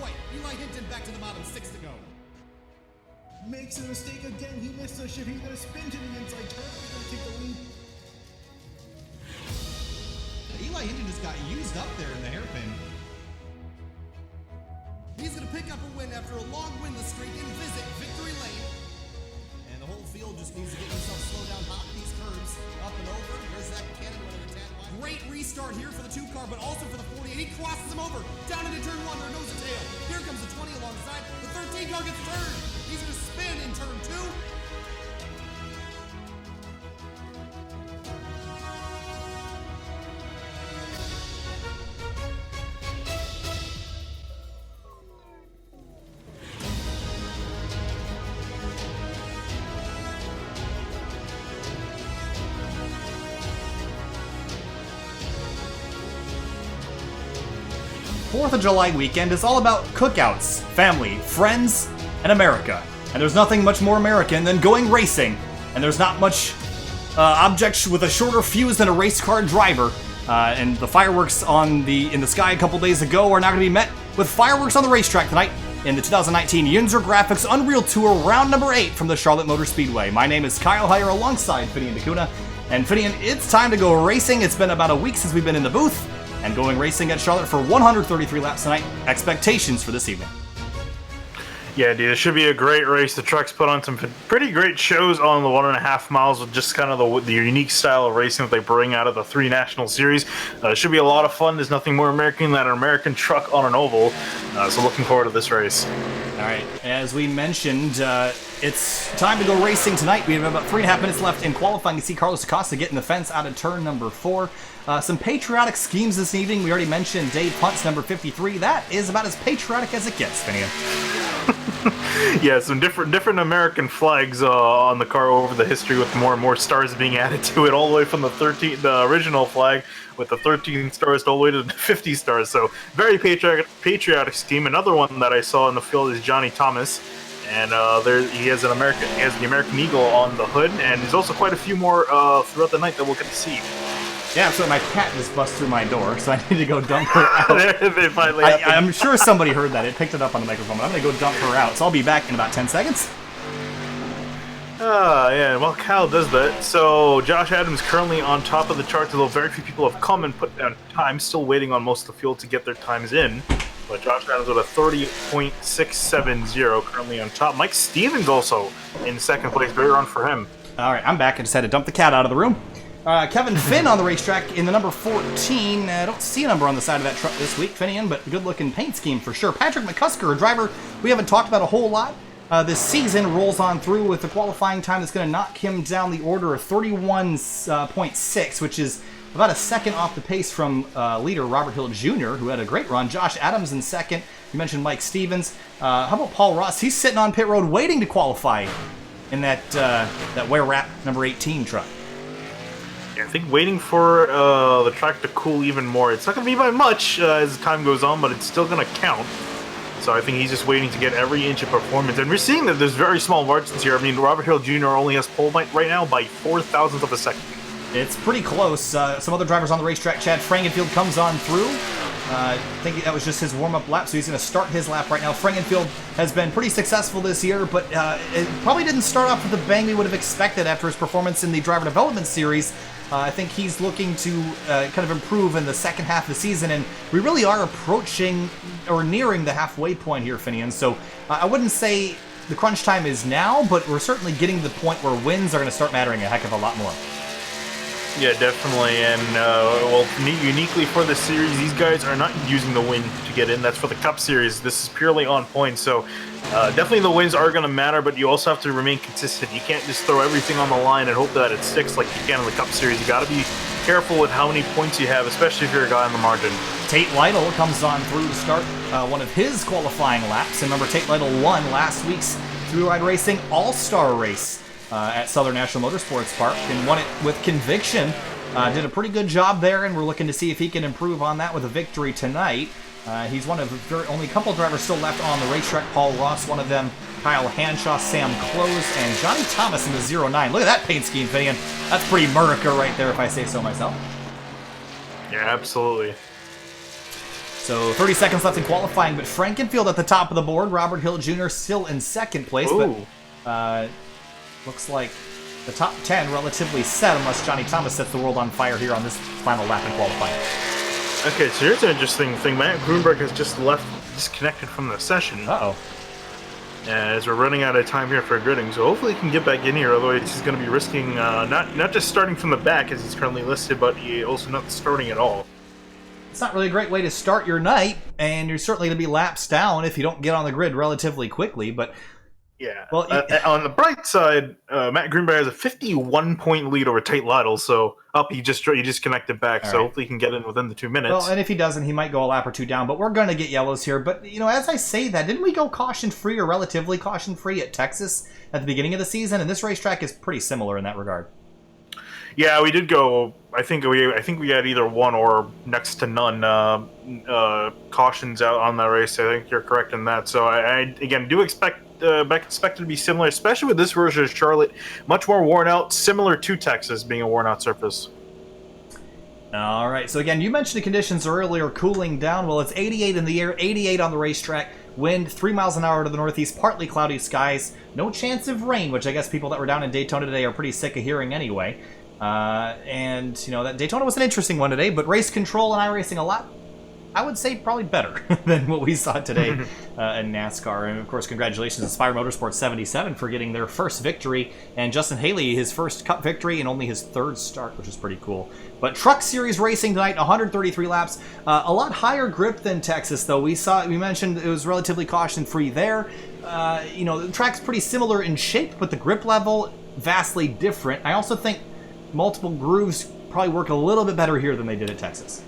quite. Eli Hinton back to the bottom, 6 to go. Makes a mistake again. He missed a shift. He's going to spin to the inside turn. He's going to take the lead. Eli Hinton just got used up there in the hairpin. He's going to pick up a win after a long winless streak in victory lane. And the whole field just needs to get himself slowed down, hop these curves, up and over. There's that cannon running a tad wide. Great restart here for the 2 car, but also for the 48. He crosses him over, down into turn 1, there goes the tail. Here comes the 20 alongside. The 13 car gets turned. He's going to spin in turn 2. Fourth of July weekend is all about cookouts, family, friends, and America. And there's nothing much more American than going racing. And there's not much object with a shorter fuse than a race car driver. And the fireworks in the sky a couple days ago are now going to be met with fireworks on the racetrack tonight in the 2019 YNZR Graphics Unreal Tour round number 8 from the Charlotte Motor Speedway. My name is Kyle Heyer alongside Finian DeCuna. And Finian, it's time to go racing. It's been about a week since we've been in the booth. And going racing at Charlotte for 133 laps tonight. Expectations for this evening. Yeah, dude, it should be a great race. The trucks put on some pretty great shows on the 1.5 miles with just kind of the unique style of racing that they bring out of the 3 national series. It should be a lot of fun. There's nothing more American than an American truck on an oval. So looking forward to this race. All right, as we mentioned, it's time to go racing tonight. We have about 3.5 minutes left in qualifying. You see Carlos Acosta getting the fence out of turn number 4. Some patriotic schemes this evening. We already mentioned Dave Punt's number 53. That is about as patriotic as it gets, Finian. Yeah, some different American flags on the car over the history, with more and more stars being added to it, all the way from the original flag with the 13 stars all the way to the 50 stars. So very patriotic scheme. Another one that I saw in the field is Johnny Thomas, and he has the American Eagle on the hood, and there's also quite a few more throughout the night that we'll get to see. Yeah, so my cat just busted through my door, so I need to go dump her out. They finally I'm sure somebody heard that. It picked it up on the microphone, but I'm going to go dump her out. So I'll be back in about 10 seconds. Yeah, well, Kyle does that. So Josh Adams currently on top of the charts, although very few people have come and put down time. Still waiting on most of the field to get their times in. But Josh Adams with a 30.670 currently on top. Mike Stevens also in second place. Great run for him. All right, I'm back. I just had to dump the cat out of the room. Kevin Finn on the racetrack in the number 14. I don't see a number on the side of that truck this week, Finian, but good-looking paint scheme for sure. Patrick McCusker, a driver we haven't talked about a whole lot this season, rolls on through with a qualifying time that's going to knock him down the order of 31.6, which is about a second off the pace from leader Robert Hill Jr., who had a great run. Josh Adams in second. You mentioned Mike Stevens. How about Paul Ross? He's sitting on pit road waiting to qualify in that YNZR number 18 truck. I think waiting for the track to cool even more. It's not going to be by much as time goes on, but it's still going to count. So I think he's just waiting to get every inch of performance. And we're seeing that there's very small margins here. I mean, Robert Hill Jr. only has pole right now by 0.004 of a second. It's pretty close. Some other drivers on the racetrack. Chad Frankenfield comes on through. I think that was just his warm-up lap, so he's going to start his lap right now. Frankenfield has been pretty successful this year, but it probably didn't start off with the bang we would have expected after his performance in the Driver Development Series. I think he's looking to kind of improve in the second half of the season, and we really are approaching or nearing the halfway point here, Finian. So I wouldn't say the crunch time is now, but we're certainly getting to the point where wins are going to start mattering a heck of a lot more. Yeah, definitely, and uniquely for this series, these guys are not using the win to get in. That's for the Cup Series. This is purely on points, so definitely the wins are going to matter, but you also have to remain consistent. You can't just throw everything on the line and hope that it sticks like you can in the Cup Series. You got to be careful with how many points you have, especially if you're a guy on the margin. Tate Lytle comes on through to start one of his qualifying laps, and remember, Tate Lytle won last week's 3WideRacing All-Star Race at Southern National Motorsports Park and won it with conviction. Did a pretty good job there, and we're looking to see if he can improve on that with a victory tonight. He's one of the only couple drivers still left on the racetrack. Paul Ross, one of them, Kyle Hanshaw, Sam Close, and Johnny Thomas in the 09. Look at that paint scheme, Finian. That's pretty Murica right there, if I say so myself. Yeah, absolutely. So 30 seconds left in qualifying, but Frankenfield at the top of the board. Robert Hill Jr. still in second place, but looks like the top 10 relatively set unless Johnny Thomas sets the world on fire here on this final lap in qualifying. Okay, so here's an interesting thing. Matt Grunberg has just left disconnected from the session. Uh-oh. As we're running out of time here for gridding, so hopefully he can get back in here, otherwise he's going to be risking not just starting from the back as he's currently listed, but he also not starting at all. It's not really a great way to start your night, and you're certainly going to be laps down if you don't get on the grid relatively quickly, but... Yeah. Well, on the bright side, Matt Greenberg has a 51-point lead over Tate Lytle, so he just connected back, so hopefully he can get in within the 2 minutes. Well, and if he doesn't, he might go a lap or two down, but we're going to get yellows here. But, as I say that, didn't we go caution-free or relatively caution-free at Texas at the beginning of the season? And this racetrack is pretty similar in that regard. Yeah, we did go. I think we had either one or next to none cautions out on that race. I think you're correct in that. So I again do expect it to be similar, especially with this version of Charlotte, much more worn out, similar to Texas being a worn out surface. All right. So again, you mentioned the conditions earlier, cooling down. Well, it's 88 in the air, 88 on the racetrack. Wind 3 miles an hour to the northeast, partly cloudy skies. No chance of rain, which I guess people that were down in Daytona today are pretty sick of hearing anyway. And, that Daytona was an interesting one today, but race control and iRacing a lot, I would say probably better than what we saw today in NASCAR. And, of course, congratulations to Spire Motorsports 77 for getting their first victory, and Justin Haley his first Cup victory and only his third start, which is pretty cool. But Truck Series racing tonight, 133 laps. A lot higher grip than Texas, though. We mentioned it was relatively caution-free there. The track's pretty similar in shape, but the grip level vastly different. I also think multiple grooves probably work a little bit better here than they did at Texas.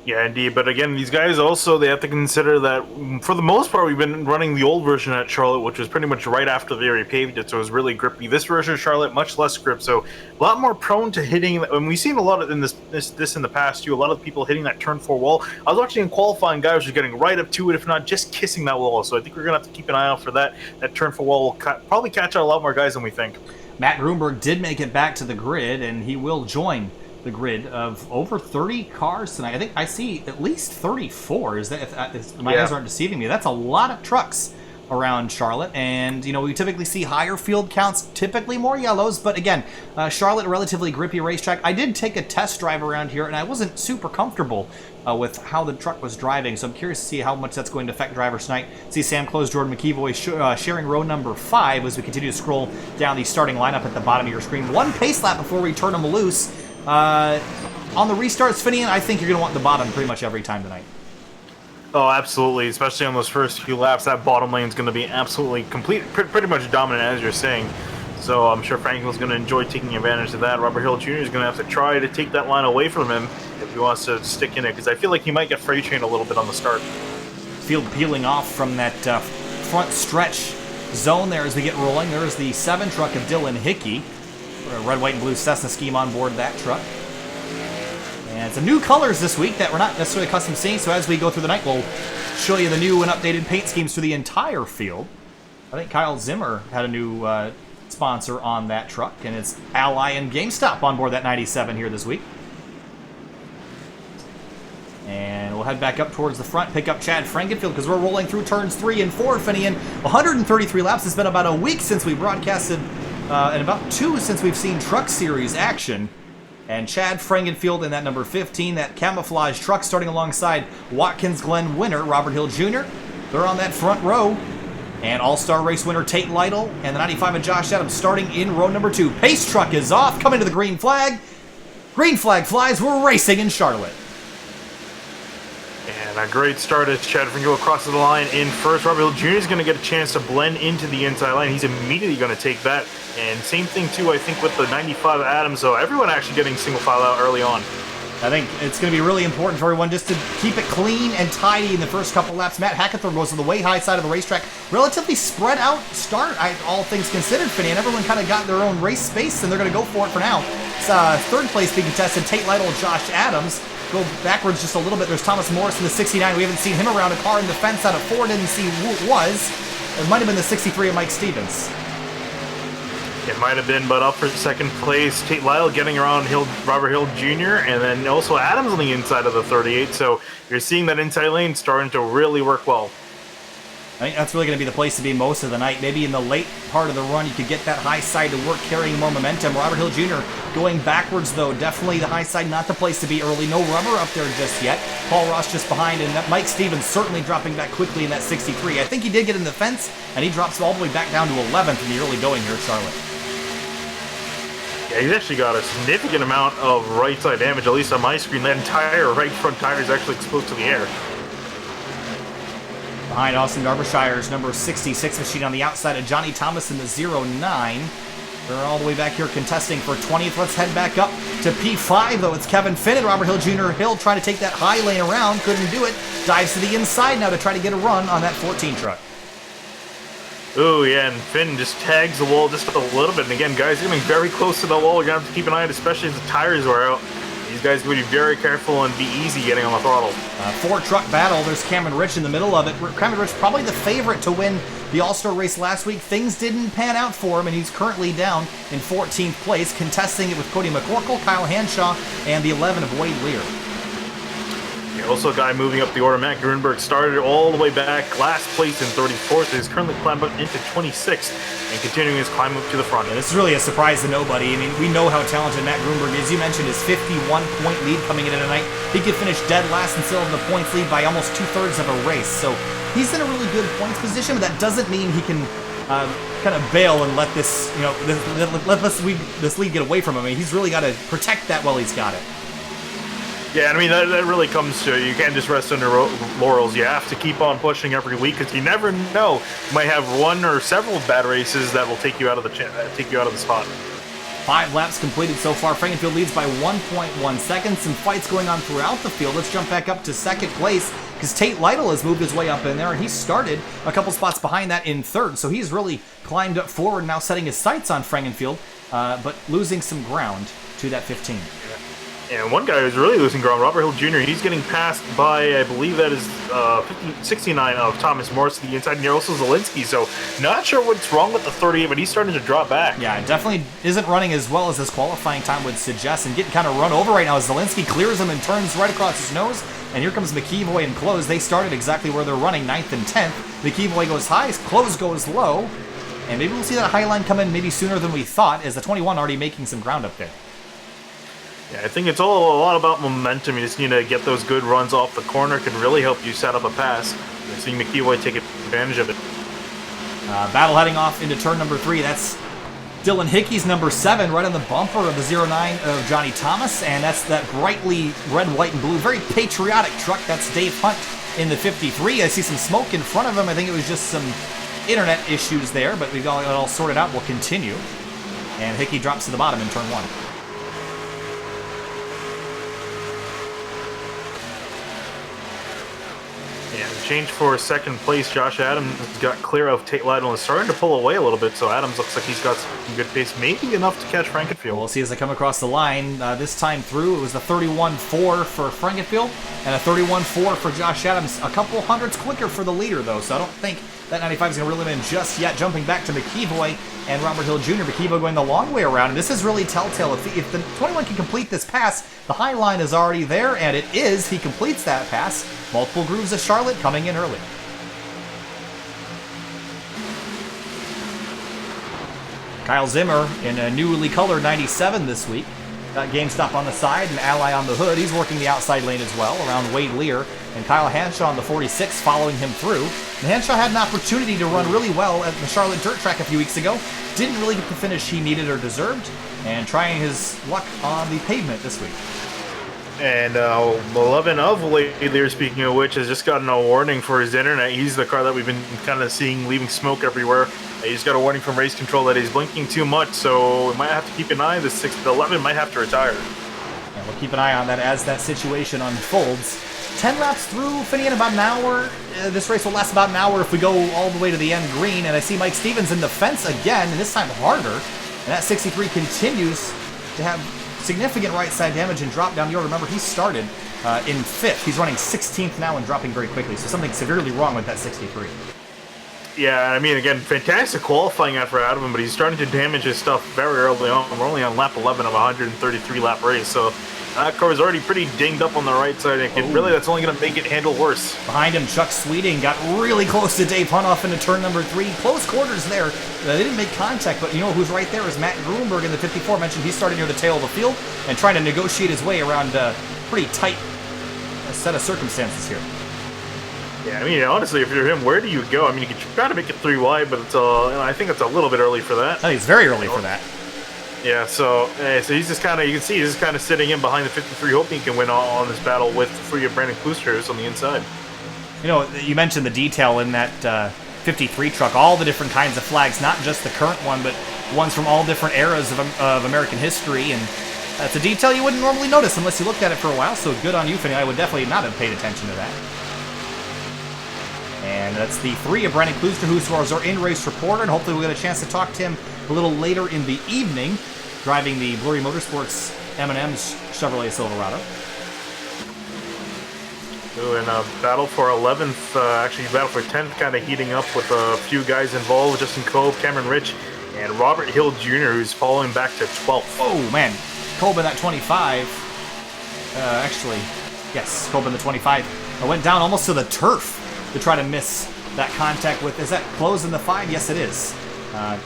Yeah, indeed. But again, these guys also, they have to consider that for the most part, we've been running the old version at Charlotte, which was pretty much right after they repaved it, so it was really grippy. This version of Charlotte, much less grip, so a lot more prone to hitting. And we've seen a lot of in this in the past too. A lot of people hitting that turn 4 wall. I was watching in qualifying, guys were getting right up to it, if not just kissing that wall. So I think we're gonna have to keep an eye out for that. That turn 4 wall will probably catch out a lot more guys than we think. Matt Grunberg did make it back to the grid, and he will join the grid of over 30 cars tonight. I think I see at least 34. Is that if my eyes aren't deceiving me? That's a lot of trucks around Charlotte, and we typically see higher field counts, typically more yellows. But again, Charlotte, a relatively grippy racetrack. I did take a test drive around here, and I wasn't super comfortable with how the truck was driving, so I'm curious to see how much that's going to affect drivers tonight. See Sam Close, Jordan McEvoy sharing row number 5 as we continue to scroll down the starting lineup at the bottom of your screen. One pace lap before we turn them loose. On the restarts, Finian, I think you're going to want the bottom pretty much every time tonight. Oh, absolutely. Especially on those first few laps, that bottom lane is going to be absolutely pretty much dominant, as you're saying. So I'm sure Franklin's going to enjoy taking advantage of that. Robert Hill Jr. is going to have to try to take that line away from him if he wants to stick in it, because I feel like he might get freight trained a little bit on the start. Field peeling off from that front stretch zone there as we get rolling. There's the 7 truck of Dylan Hickey. A red, white, and blue Cessna scheme on board that truck. And some new colors this week that we're not necessarily accustomed to seeing, so as we go through the night, we'll show you the new and updated paint schemes for the entire field. I think Kyle Zimmer had a new sponsor on that truck, and it's Ally and GameStop on board that 97 here this week. And we'll head back up towards the front, pick up Chad Frankenfield, because we're rolling through turns 3 and 4, Finian. 133 laps. It's been about a week since we broadcasted, and about 2 since we've seen Truck Series action. And Chad Frankenfield in that number 15, that camouflage truck starting alongside Watkins Glen winner, Robert Hill Jr. They're on that front row. And All-Star Race winner Tate Lytle and the 95 of Josh Adams starting in row number 2. Pace truck is off, coming to the green flag. Green flag flies, we're racing in Charlotte. And a great start as Chad Frankenfield crosses the line in first. Robert Hill Jr. is going to get a chance to blend into the inside line. He's immediately going to take that. And same thing, too, I think, with the 95 Adams. So everyone actually getting single file out early on. I think it's going to be really important for everyone just to keep it clean and tidy in the first couple laps. Matt Hackathorn goes to the way high side of the racetrack. Relatively spread out start, all things considered, Finney. And everyone kind of got their own race space, and they're going to go for it for now. It's third place being contested, Tate Lytle and Josh Adams. Go backwards just a little bit. There's Thomas Morris in the 69. We haven't seen him around a car in the fence out of 4. Didn't see who it was. It might have been the 63 of Mike Stevens. It might have been, but up for second place, Tate Lyle getting around Robert Hill Jr., and then also Adams on the inside of the 38, so you're seeing that inside lane starting to really work well. I think that's really going to be the place to be most of the night. Maybe in the late part of the run, you could get that high side to work, carrying more momentum. Robert Hill Jr. going backwards, though. Definitely the high side, not the place to be early. No rubber up there just yet. Paul Ross just behind, and that Mike Stevens certainly dropping back quickly in that 63. I think he did get in the fence, and he drops all the way back down to 11th in the early going here at Charlotte. Yeah, he's actually got a significant amount of right side damage, at least on my screen. That entire right front tire is actually exposed to the air. Behind Austin Darbyshire's number 66 machine on the outside of Johnny Thomas in the 09. They're all the way back here contesting for 20th. Let's head back up to P5, though. It's Kevin Finn and Robert Hill Jr. Hill trying to take that high lane around. Couldn't do it. Dives to the inside now to try to get a run on that 14 truck. Oh, yeah, and Finn just tags the wall just a little bit. And again, guys, getting very close to the wall. You're going to have to keep an eye on it, especially as the tires wear out. These guys are going to be very careful and be easy getting on the throttle. Four-truck battle. There's Cameron Rich in the middle of it. Cameron Rich probably the favorite to win the All-Star race last week. Things didn't pan out for him, and he's currently down in 14th place, contesting it with Cody McCorkle, Kyle Hanshaw, and the 11 of Wade Lear. Yeah, also a guy moving up the order, Matt Grunberg, started all the way back, last place in 34th. He's currently climbed up into 26th and continuing his climb up to the front. Yeah, this is really a surprise to nobody. I mean, we know how talented Matt Grunberg is. You mentioned his 51-point lead coming in tonight. He could finish dead last and still in the points lead by almost 2/3 of a race. So he's in a really good points position, but that doesn't mean he can kind of bail and let this, let this lead get away from him. I mean, he's really got to protect that while he's got it. Yeah, I mean, that really comes to, you can't just rest under laurels. You have to keep on pushing every week, because you never know. You might have one or several bad races that will take you out of the spot. 5 laps completed so far. Frankenfield leads by 1.1 seconds. Some fights going on throughout the field. Let's jump back up to second place, because Tate Lytle has moved his way up in there, and he started a couple spots behind that in third. So he's really climbed up forward, now setting his sights on Frankenfield, but losing some ground to that 15. And one guy who's really losing ground, Robert Hill Jr., he's getting passed by, I believe that is 69 of Thomas Morris to the inside, and also Zielinski. So not sure what's wrong with the 38, but he's starting to drop back. Yeah, it definitely isn't running as well as his qualifying time would suggest, and getting kind of run over right now as Zielinski clears him and turns right across his nose. And here comes McKeevoy and Close. They started exactly where they're running, 9th and 10th. McKeevoy goes high, Close goes low. And maybe we'll see that high line come in maybe sooner than we thought, as the 21 already making some ground up there. Yeah, I think it's all a lot about momentum. You just need to get those good runs off the corner. Can really help you set up a pass. You're seeing McKeevoy take advantage of it. Battle heading off into turn number 3. That's Dylan Hickey's number 7, right on the bumper of the 09 of Johnny Thomas. And that's that brightly red, white, and blue, very patriotic truck. That's Dave Hunt in the 53. I see some smoke in front of him. I think it was just some internet issues there, but we got it all sorted out. We'll continue. And Hickey drops to the bottom in turn 1. Yeah, the change for second place, Josh Adams got clear of Tate Lytle and is starting to pull away a little bit, so Adams looks like he's got some good pace, maybe enough to catch Frankenfield. We'll see as they come across the line. This time through, it was the 31.4 for Frankenfield and a 31.4 for Josh Adams. A couple hundredths quicker for the leader, though, so I don't think that 95 is going to reel him in just yet. Jumping back to McKeevoy and Robert Hill Jr. McKeevoy going the long way around, and this is really telltale. If the 21 can complete this pass, the high line is already there, and it is. He completes that pass. Multiple grooves of Charlotte coming in early. Kyle Zimmer in a newly colored 97 this week. Got GameStop on the side and Ally on the hood. He's working the outside lane as well, around Wade Lear. And Kyle Hanshaw on the 46 following him through. And Hanshaw had an opportunity to run really well at the Charlotte Dirt Track a few weeks ago. Didn't really get the finish he needed or deserved. And trying his luck on the pavement this week. And 11 of Wade Lear, speaking of which, has just gotten a warning for his internet. He's the car that we've been kind of seeing leaving smoke everywhere. He's got a warning from race control that he's blinking too much, so we might have to keep an eye. The 11 might have to retire. And we'll keep an eye on that as that situation unfolds. 10 laps through, finishing in about an hour. This race will last about an hour if we go all the way to the end green. And I see Mike Stevens in the fence again, and this time harder. And that 63 continues to have significant right side damage and drop down the order. Remember, he started in 5th. He's running 16th now and dropping very quickly. So something severely wrong with that 63. Yeah, I mean, again, fantastic qualifying effort out of him, but he's starting to damage his stuff very early on. We're only on lap 11 of a 133-lap race, so that car is already pretty dinged up on the right side. And really, that's only going to make it handle worse. Behind him, Chuck Sweeting got really close to Dave Hunt off into turn number 3. Close quarters there. They didn't make contact, but you know who's right there is Matt Grunberg in the 54. I mentioned he's starting near the tail of the field and trying to negotiate his way around a pretty tight set of circumstances here. Yeah, I mean, honestly, if you're him, where do you go? I mean, you could try to make it 3 wide, but it's, I think it's a little bit early for that. I think it's very early for that. Yeah, so he's just kind of, you can see he's just kind of sitting in behind the 53, hoping he can win on this battle with 3 of Brandon Klooster's on the inside. You know, you mentioned the detail in that 53 truck, all the different kinds of flags, not just the current one, but ones from all different eras of American history, and that's a detail you wouldn't normally notice unless you looked at it for a while, so good on you, Finney. I would definitely not have paid attention to that. And that's the 3 of Brandon Klooster, who's our in-race reporter, and hopefully we'll get a chance to talk to him a little later in the evening, driving the Blurry Motorsports M&M's Chevrolet Silverado. Ooh, and battle for 11th, actually battle for 10th kind of heating up with a few guys involved, Justin Kolb, Cameron Rich, and Robert Hill Jr., who's falling back to 12th. Oh, man. Kolb in that 25. Actually, yes, Kolb in the 25. I went down almost to the turf to try to miss that contact with, is that close in the 5? Yes, it is.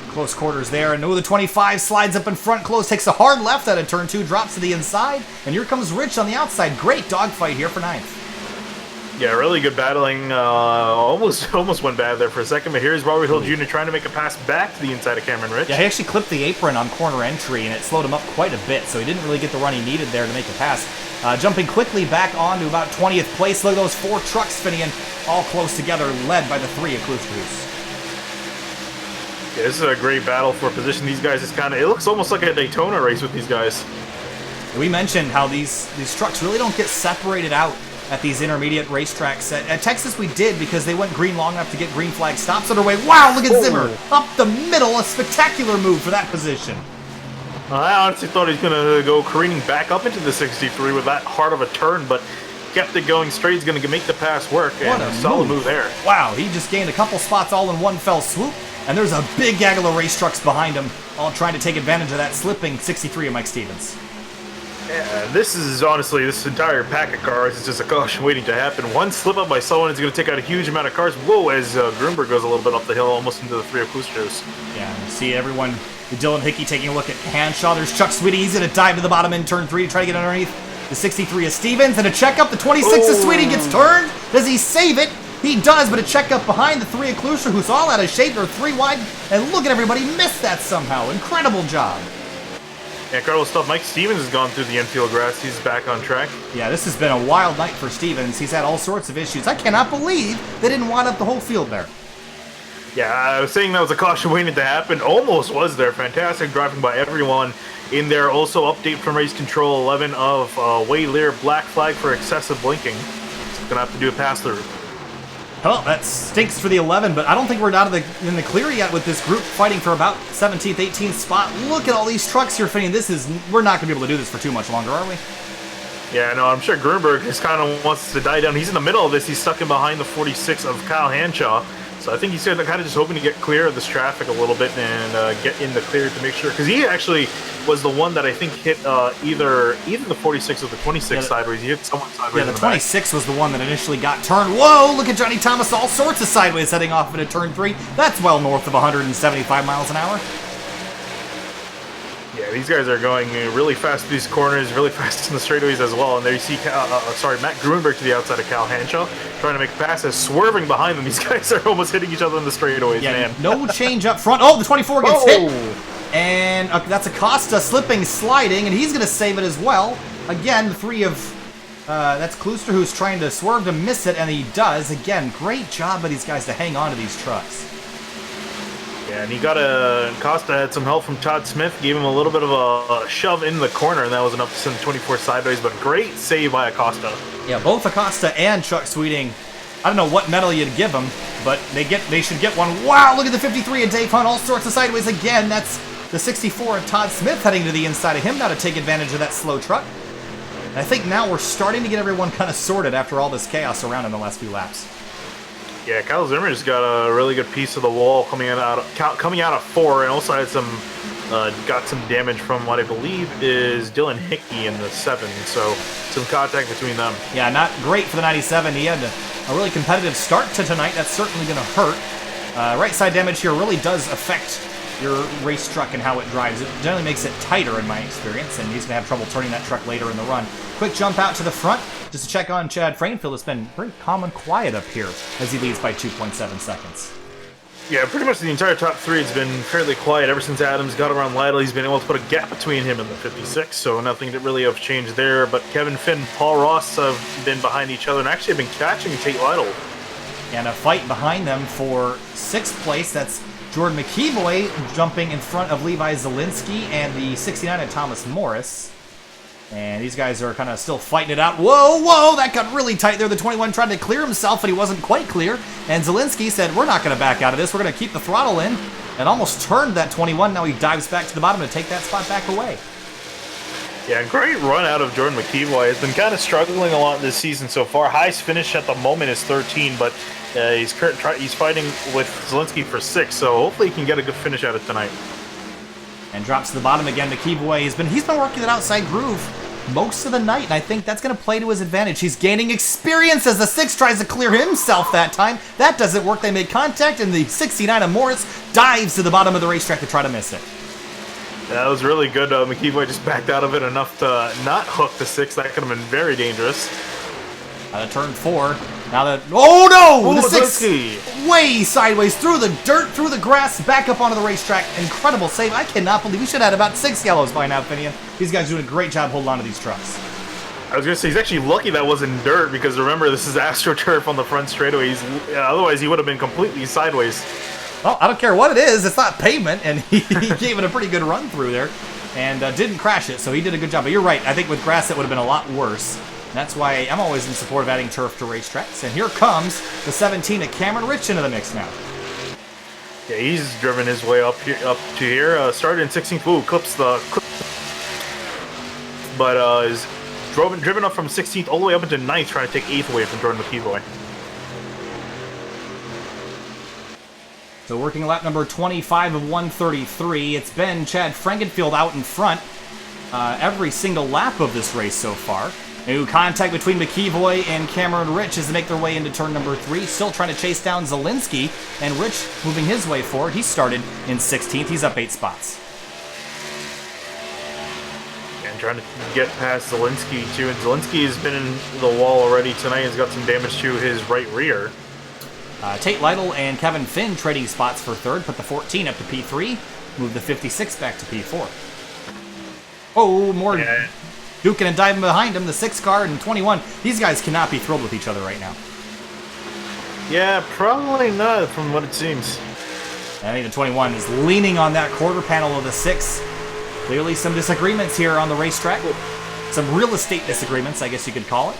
Close quarters there, and the 25 slides up in front, close, takes a hard left out of turn 2, drops to the inside, and here comes Rich on the outside. Great dogfight here for 9th. Yeah, really good battling. Almost went bad there for a second, but here's Robert Hill Jr. trying to make a pass back to the inside of Cameron Rich. Yeah, he actually clipped the apron on corner entry, and it slowed him up quite a bit, so he didn't really get the run he needed there to make a pass. Jumping quickly back on to about 20th place. Look at those 4 trucks, Finian, all close together, led by the 3 of Klooster's. Yeah, this is a great battle for position. These guys is kind of, it looks almost like a Daytona race with these guys. We mentioned how these trucks really don't get separated out at these intermediate racetracks. At Texas we did, because they went green long enough to get green flag stops underway. Wow, look at Zimmer! Up the middle, a spectacular move for that position. I honestly thought he was going to go careening back up into the 63 with that hard of a turn, but kept it going straight. He's going to make the pass work, and a solid move there. Wow, he just gained a couple spots all in one fell swoop, and there's a big gaggle of race trucks behind him, all trying to take advantage of that slipping 63 of Mike Stevens. Yeah, this is honestly, this entire pack of cars is just a caution waiting to happen. One slip up by someone is going to take out a huge amount of cars. Whoa, as Grunberg goes a little bit up the hill, almost into the 3 of Klooster's. Yeah, you see everyone, Dylan Hickey taking a look at Hanshaw. There's Chuck Sweeting. He's going to dive to the bottom in turn 3 to try to get underneath the 63 of Stevens. And a checkup, the 26 of Sweeting gets turned. Does he save it? He does, but a checkup behind the 3 of Klooster, who's all out of shape. They're 3 wide. And look at everybody miss that somehow. Incredible job. Yeah, incredible stuff. Mike Stevens has gone through the infield grass. He's back on track. Yeah, this has been a wild night for Stevens. He's had all sorts of issues. I cannot believe they didn't wad up the whole field there. Yeah, I was saying that was a caution waiting to happen. Almost was there. Fantastic driving by everyone in there. Also, update from Race Control 11 of Wade Lear, black flag for excessive blinking. Gonna have to do a pass-through. Well, that stinks for the 11, but I don't think we're out of in the clear yet with this group fighting for about 17th, 18th spot. Look at all these trucks here, Finney. We're not going to be able to do this for too much longer, are we? Yeah, no, I'm sure Grunberg just kind of wants to die down. He's in the middle of this. He's stuck in behind the 46 of Kyle Hanshaw. So I think he's kind of just hoping to get clear of this traffic a little bit and get in the clear to make sure. Because he actually was the one that I think hit either the 46 or the 26 sideways. He hit someone sideways. Yeah, the 26 was the one that initially got turned. Whoa, look at Johnny Thomas, all sorts of sideways heading off into turn 3. That's well north of 175 miles an hour. Yeah, these guys are going really fast through these corners, really fast in the straightaways as well. And there you see, Matt Grunberg to the outside of Cal Hanshaw, trying to make passes, swerving behind them. These guys are almost hitting each other in the straightaways, yeah, man. No change up front. Oh, the 24 gets hit. And that's Acosta slipping, sliding, and he's going to save it as well. Again, the 3 of, that's Klooster who's trying to swerve to miss it, and he does. Again, great job by these guys to hang on to these trucks. Yeah, and he got Costa had some help from Todd Smith, gave him a little bit of a shove in the corner, and that was enough to send 24 sideways, but great save by Acosta. Yeah, both Acosta and Chuck Sweeting, I don't know what medal you'd give them, but they should get one. Wow, look at the 53 of Dave Hunt, all sorts of sideways again. That's the 64 of Todd Smith heading to the inside of him now to take advantage of that slow truck. And I think now we're starting to get everyone kind of sorted after all this chaos around in the last few laps. Yeah, Kyle Zimmer just got a really good piece of the wall coming out of 4, and also had some got some damage from what I believe is Dylan Hickey in the 7. So some contact between them. Yeah, not great for the 97. He had a really competitive start to tonight. That's certainly going to hurt. Right side damage here really does affect your race truck and how it drives. It generally makes it tighter in my experience, and he's going to have trouble turning that truck later in the run. Quick jump out to the front just to check on Chad Frainfield. It's been very calm and quiet up here as he leads by 2.7 seconds. Yeah, pretty much the entire top 3 has been fairly quiet ever since Adams got around Lytle. He's been able to put a gap between him and the 56, so nothing that really have changed there. But Kevin Finn, Paul Ross have been behind each other and actually have been catching Tate Lytle. And a fight behind them for 6th place. That's Jordan McKeeboy jumping in front of Levi Zielinski and the 69 of Thomas Morris. And these guys are kind of still fighting it out. Whoa, that got really tight there. The 21 tried to clear himself, but he wasn't quite clear. And Zielinski said, we're not going to back out of this. We're going to keep the throttle in. And almost turned that 21. Now he dives back to the bottom to take that spot back away. Yeah, great run out of Jordan McKeeboy. He's been kind of struggling a lot this season so far. Highest finish at the moment is 13, but he's fighting with Zielinski for 6, so hopefully he can get a good finish out of tonight. And drops to the bottom again. McKeeboy he's been working that outside groove most of the night, and I think that's going to play to his advantage. He's gaining experience as the 6 tries to clear himself that time. That doesn't work. They make contact, and the 69 of Morris dives to the bottom of the racetrack to try to miss it. That was really good. McKeeboy just backed out of it enough to not hook the 6. That could have been very dangerous. Turn 4. Now that... Oh, no! Ooh, The 6 Zielinski. way sideways through the dirt, through the grass, back up onto the racetrack. Incredible save. I cannot believe we should have had about 6 yellows by now, Finian. These guys are doing a great job holding on to these trucks. I was going to say, he's actually lucky that wasn't dirt, because remember, this is AstroTurf on the front straightaway. Otherwise, he would have been completely sideways. Well, I don't care what it is. It's not pavement, and he gave it a pretty good run through there and didn't crash it, so he did a good job. But you're right. I think with grass, it would have been a lot worse. And that's why I'm always in support of adding turf to racetracks. And here comes the 17 of Cameron Rich into the mix now. Yeah, he's driven his way up to here. Started in 16th. Ooh, clips the... But is driven up from 16th all the way up into 9th, trying to take 8th away from Jordan McKeeboy. So working lap number 25 of 133. It's been Chad Frankenfield out in front every single lap of this race so far. New contact between McKeeboy and Cameron Rich as they make their way into turn number 3. Still trying to chase down Zielinski, and Rich moving his way forward. He started in 16th. He's up 8 spots. And trying to get past Zielinski, too. And Zielinski has been in the wall already tonight. He's got some damage to his right rear. Tate Lytle and Kevin Finn trading spots for 3rd. Put the 14 up to P3. Move the 56 back to P4. Oh, more... Yeah. Duking and diving behind him, the 6 car and 21. These guys cannot be thrilled with each other right now. Yeah, probably not from what it seems. I think the 21 is leaning on that quarter panel of the 6. Clearly some disagreements here on the racetrack. Some real estate disagreements, I guess you could call it.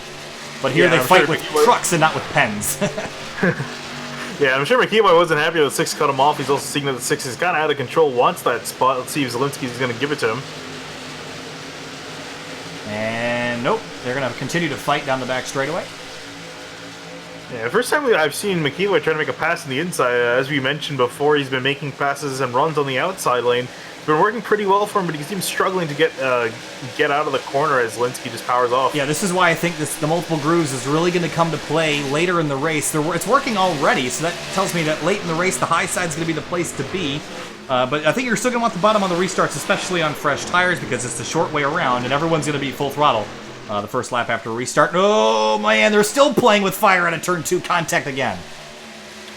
But here they fight with trucks and not with pens. Yeah, I'm sure McKeeboy wasn't happy that the 6 cut him off. He's also seeing that the 6 is kind of out of control, wants that spot. Let's see if Zielinski's going to give it to him. And nope, they're going to continue to fight down the back straightaway. Yeah, first time I've seen McKeeboy trying to make a pass on the inside. As we mentioned before, he's been making passes and runs on the outside lane. It's been working pretty well for him, but he seems struggling to get out of the corner as Zielinski just powers off. Yeah, this is why I think the multiple grooves is really going to come to play later in the race. It's working already, so that tells me that late in the race, the high side's going to be the place to be. But I think you're still going to want the bottom on the restarts, especially on fresh tires, because it's the short way around, and everyone's going to be full throttle the first lap after a restart. Oh, man, they're still playing with fire on a turn 2 contact again.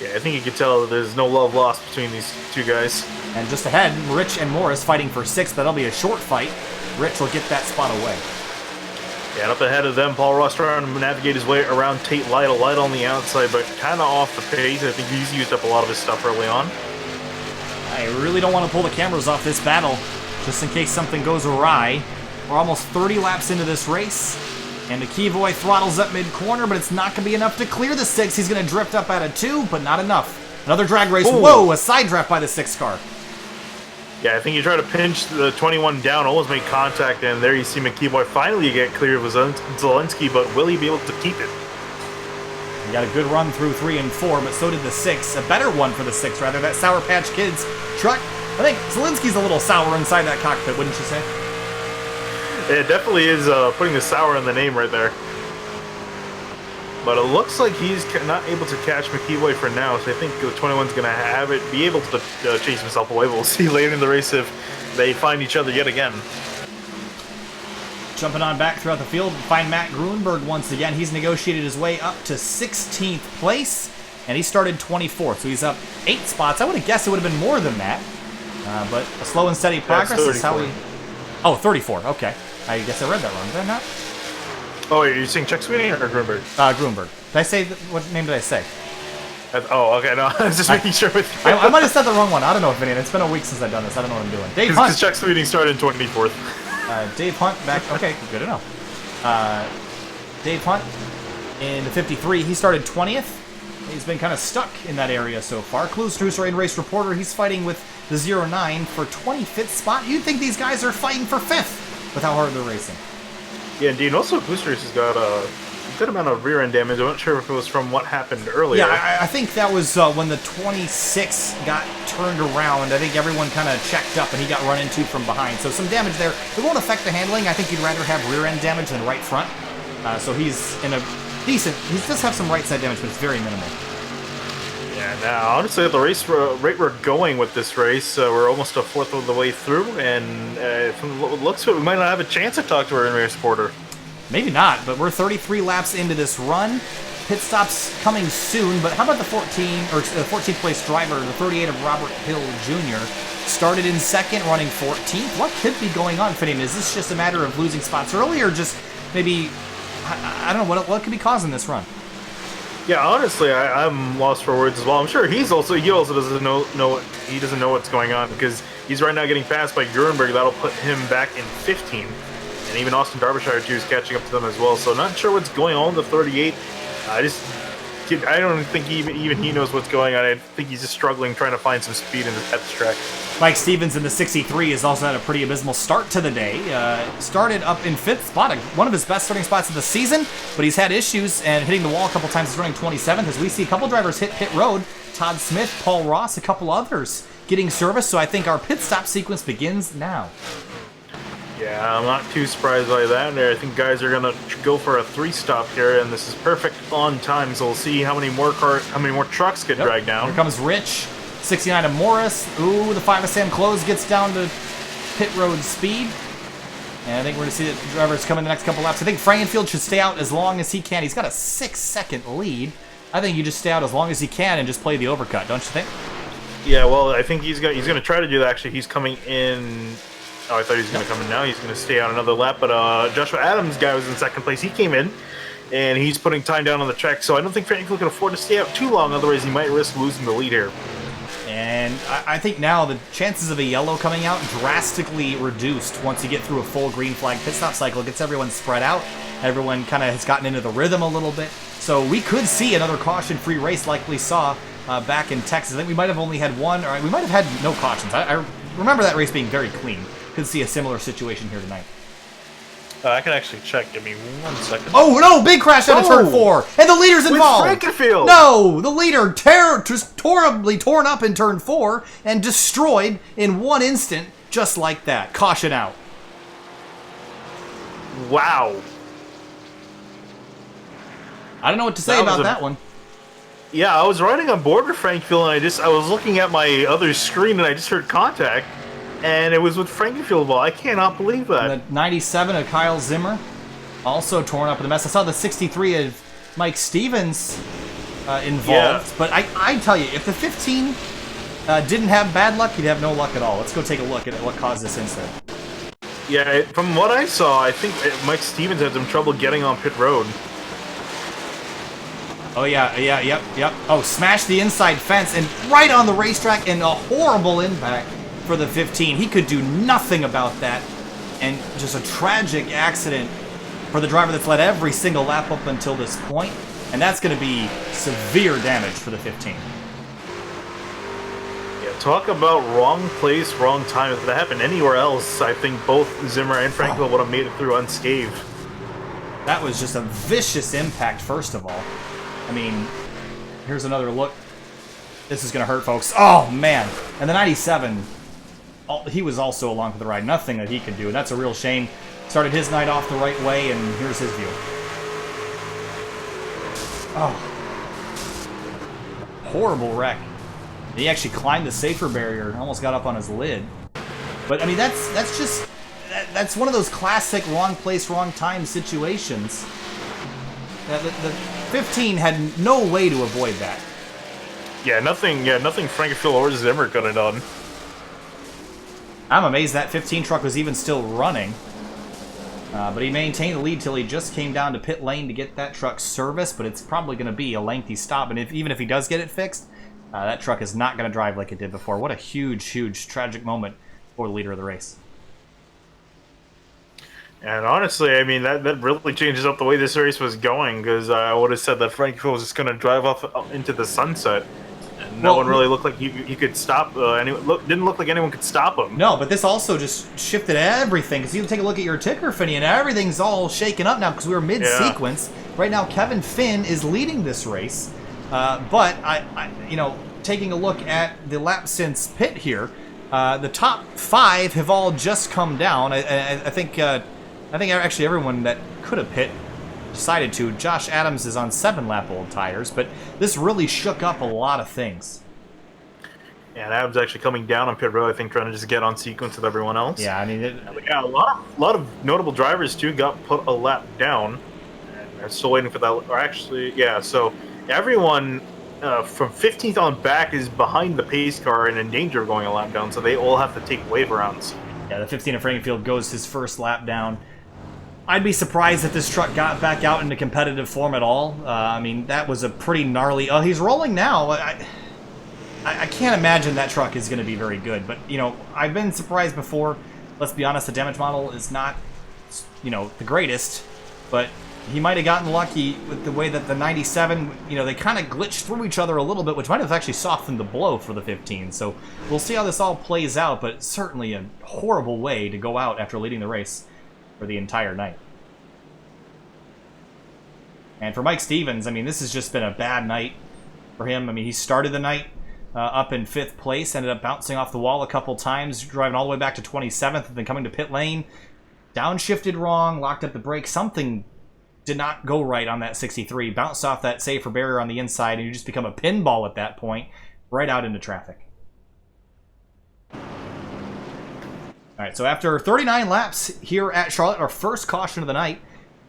Yeah, I think you can tell that there's no love lost between these two guys. And just ahead, Rich and Morris fighting for 6th. That'll be a short fight. Rich will get that spot away. Yeah, and up ahead of them, Paul Ross trying to navigate his way around Tate Lytle. Lytle on the outside, but kind of off the pace. I think he's used up a lot of his stuff early on. I really don't want to pull the cameras off this battle, just in case something goes awry. We're almost 30 laps into this race, and McKeeboy throttles up mid-corner, but it's not going to be enough to clear the 6. He's going to drift up out of 2, but not enough. Another drag race. Ooh. Whoa, a side draft by the 6 car. Yeah, I think he tried to pinch the 21 down, almost made contact, and there you see McKeeboy finally get clear of Zielinski, but will he be able to keep it? got a good run through 3 and 4, but so did the 6. A better one for the 6, rather. That Sour Patch Kids truck. I think Zielinski's a little sour inside that cockpit, wouldn't you say? It definitely is putting the sour in the name right there. But it looks like he's not able to catch McKeeway for now, so I think the 21's going to be able to chase himself away. We'll see later in the race if they find each other yet again. Jumping on back throughout the field, find Matt Grunberg once again. He's negotiated his way up to 16th place, and he started 24th, so he's up 8 spots. I would have guessed it would have been more than that, but a slow and steady progress is how we... Oh, 34, okay. I guess I read that wrong, did I not? Oh, are you saying Chuck Sweeney or Grunberg? Grunberg. Did I say, what name did I say? Oh, okay, no, I was just making sure with you. I might have said the wrong one. I don't know, Vinny. It's been a week since I've done this. I don't know what I'm doing. Dave Hunt. Because Chuck Sweeney started in 24th. Dave Hunt back. Okay, good to know. Dave Hunt in the 53. He started 20th. He's been kind of stuck in that area so far. Clues Trucer in-race reporter. He's fighting with the 09 for 25th spot. You'd think these guys are fighting for 5th with how hard they're racing. Yeah, indeed. Also, Boosters has got a good amount of rear-end damage. I'm not sure if it was from what happened earlier. Yeah, I think that was when the 26 got turned around. I think everyone kind of checked up and he got run into from behind. So some damage there. It won't affect the handling. I think you'd rather have rear-end damage than right front. So he's in a decent... He does have some right-side damage, but it's very minimal. Yeah, now, honestly, at the race rate we're going with this race, we're almost a fourth of the way through, and from the looks of it, we might not have a chance to talk to our in-race reporter. Maybe not, but we're 33 laps into this run. Pit stops coming soon, but how about the 14th place driver, the 38 of Robert Hill Jr., started in second, running 14th. What could be going on for him? Is this just a matter of losing spots early, or just maybe, I don't know, what could be causing this run? Yeah, honestly, I'm lost for words as well. I'm sure he also doesn't know what's going on, because he's right now getting passed by Grunberg. That'll put him back in 15. And even Austin Derbyshire too is catching up to them as well. So not sure what's going on with the 38. I don't think even he knows what's going on. I think he's just struggling trying to find some speed at the track. Mike Stevens in the 63 has also had a pretty abysmal start to the day. Started up in 5th spot, one of his best starting spots of the season, but he's had issues and hitting the wall a couple times. He's running 27th as we see a couple drivers hit pit road. Todd Smith, Paul Ross, a couple others getting service. So I think our pit stop sequence begins now. Yeah, I'm not too surprised by that. I think guys are gonna go for a 3-stop here, and this is perfect on time. So we'll see how many more trucks get dragged down. Here comes Rich, 69 of Morris. Ooh, the 5 of Sam Close gets down to pit road speed. And I think we're gonna see the drivers come in the next couple laps. I think Frankenfield should stay out as long as he can. He's got a 6-second lead. I think you just stay out as long as he can and just play the overcut, don't you think? Yeah, well, I think he's gonna try to do that. Actually, he's coming in. Oh, I thought he was going to come in now. He's going to stay out another lap. But Joshua Adams' guy was in second place. He came in, and he's putting time down on the track. So I don't think Franklin can afford to stay out too long. Otherwise, he might risk losing the lead here. And I think now the chances of a yellow coming out drastically reduced once you get through a full green flag pit stop cycle. It gets everyone spread out. Everyone kind of has gotten into the rhythm a little bit. So we could see another caution-free race like we saw back in Texas. I think we might have only had one, or we might have had no cautions. I remember that race being very clean. Could see a similar situation here tonight. I can actually check. Give me 1 second. Oh no! Big crash out of turn 4, and the leader's involved. With Frankenfield. No, the leader just horribly torn up in turn 4 and destroyed in 1 instant, just like that. Caution out. Wow. I don't know what to say about that one. Yeah, I was riding on board with Frankenfield, and I was looking at my other screen, and I just heard contact. And it was with Frankenfield ball. I cannot believe that. And the 97 of Kyle Zimmer, also torn up in the mess. I saw the 63 of Mike Stevens involved. Yeah. But I tell you, if the 15 didn't have bad luck, he'd have no luck at all. Let's go take a look at what caused this incident. Yeah, from what I saw, I think Mike Stevens had some trouble getting on pit road. Oh, yep. Oh, smashed the inside fence and right on the racetrack, and a horrible impact for the 15. He could do nothing about that, and just a tragic accident for the driver that's led every single lap up until this point, and that's going to be severe damage for the 15. Yeah, talk about wrong place, wrong time. If that happened anywhere else, I think both Zimmer and Franklin would have made it through unscathed. That was just a vicious impact, first of all. I mean, here's another look. This is going to hurt, folks. Oh, man. And the 97, he was also along for the ride. Nothing that he could do, and that's a real shame. Started his night off the right way, and here's his view. Oh. Horrible wreck. He actually climbed the safer barrier and almost got up on his lid. But, I mean, that's one of those classic wrong place, wrong time situations. The 15 had no way to avoid that. Yeah, nothing Frankenfield or Zimmer could have done. I'm amazed that 15 truck was even still running. But he maintained the lead till he just came down to pit lane to get that truck serviced, but it's probably going to be a lengthy stop, and even if he does get it fixed, that truck is not going to drive like it did before. What a huge, huge, tragic moment for the leader of the race. And honestly, I mean, that really changes up the way this race was going, because I would have said that Frankenfield was just going to drive off into the sunset. And no one really looked like he could stop. Didn't look like anyone could stop him. No, but this also just shifted everything. Because you take a look at your ticker, Finney, and everything's all shaken up now because we were mid-sequence. Yeah. Right now, Kevin Finn is leading this race. But taking a look at the lap since pit here, the top 5 have all just come down. I think actually everyone that could have pit decided to. Josh Adams is on 7-lap-old tires, but this really shook up a lot of things. Yeah, and Adams actually coming down on pit road, I think, trying to just get on sequence with everyone else. Yeah, I mean, a lot of notable drivers too got put a lap down, and they're still waiting for that. Or actually, yeah, so everyone from 15th on back is behind the pace car and in danger of going a lap down, so they all have to take wave rounds. Yeah, the 15 of Frankenfield goes his first lap down. I'd be surprised if this truck got back out into competitive form at all. I mean, that was a pretty gnarly... Oh, he's rolling now. I can't imagine that truck is going to be very good. But, I've been surprised before. Let's be honest, the damage model is not, the greatest. But he might have gotten lucky with the way that the 97, they kind of glitched through each other a little bit, which might have actually softened the blow for the 15. So we'll see how this all plays out, but certainly a horrible way to go out after leading the race for the entire night. And for Mike Stevens, I mean, this has just been a bad night for him. I mean, he started the night up in 5th place, ended up bouncing off the wall a couple times, driving all the way back to 27th, and then coming to pit lane, downshifted wrong, locked up the brake. Something did not go right on that 63, bounced off that safer barrier on the inside, and you just become a pinball at that point, right out into traffic. All right, so after 39 laps here at Charlotte, our first caution of the night,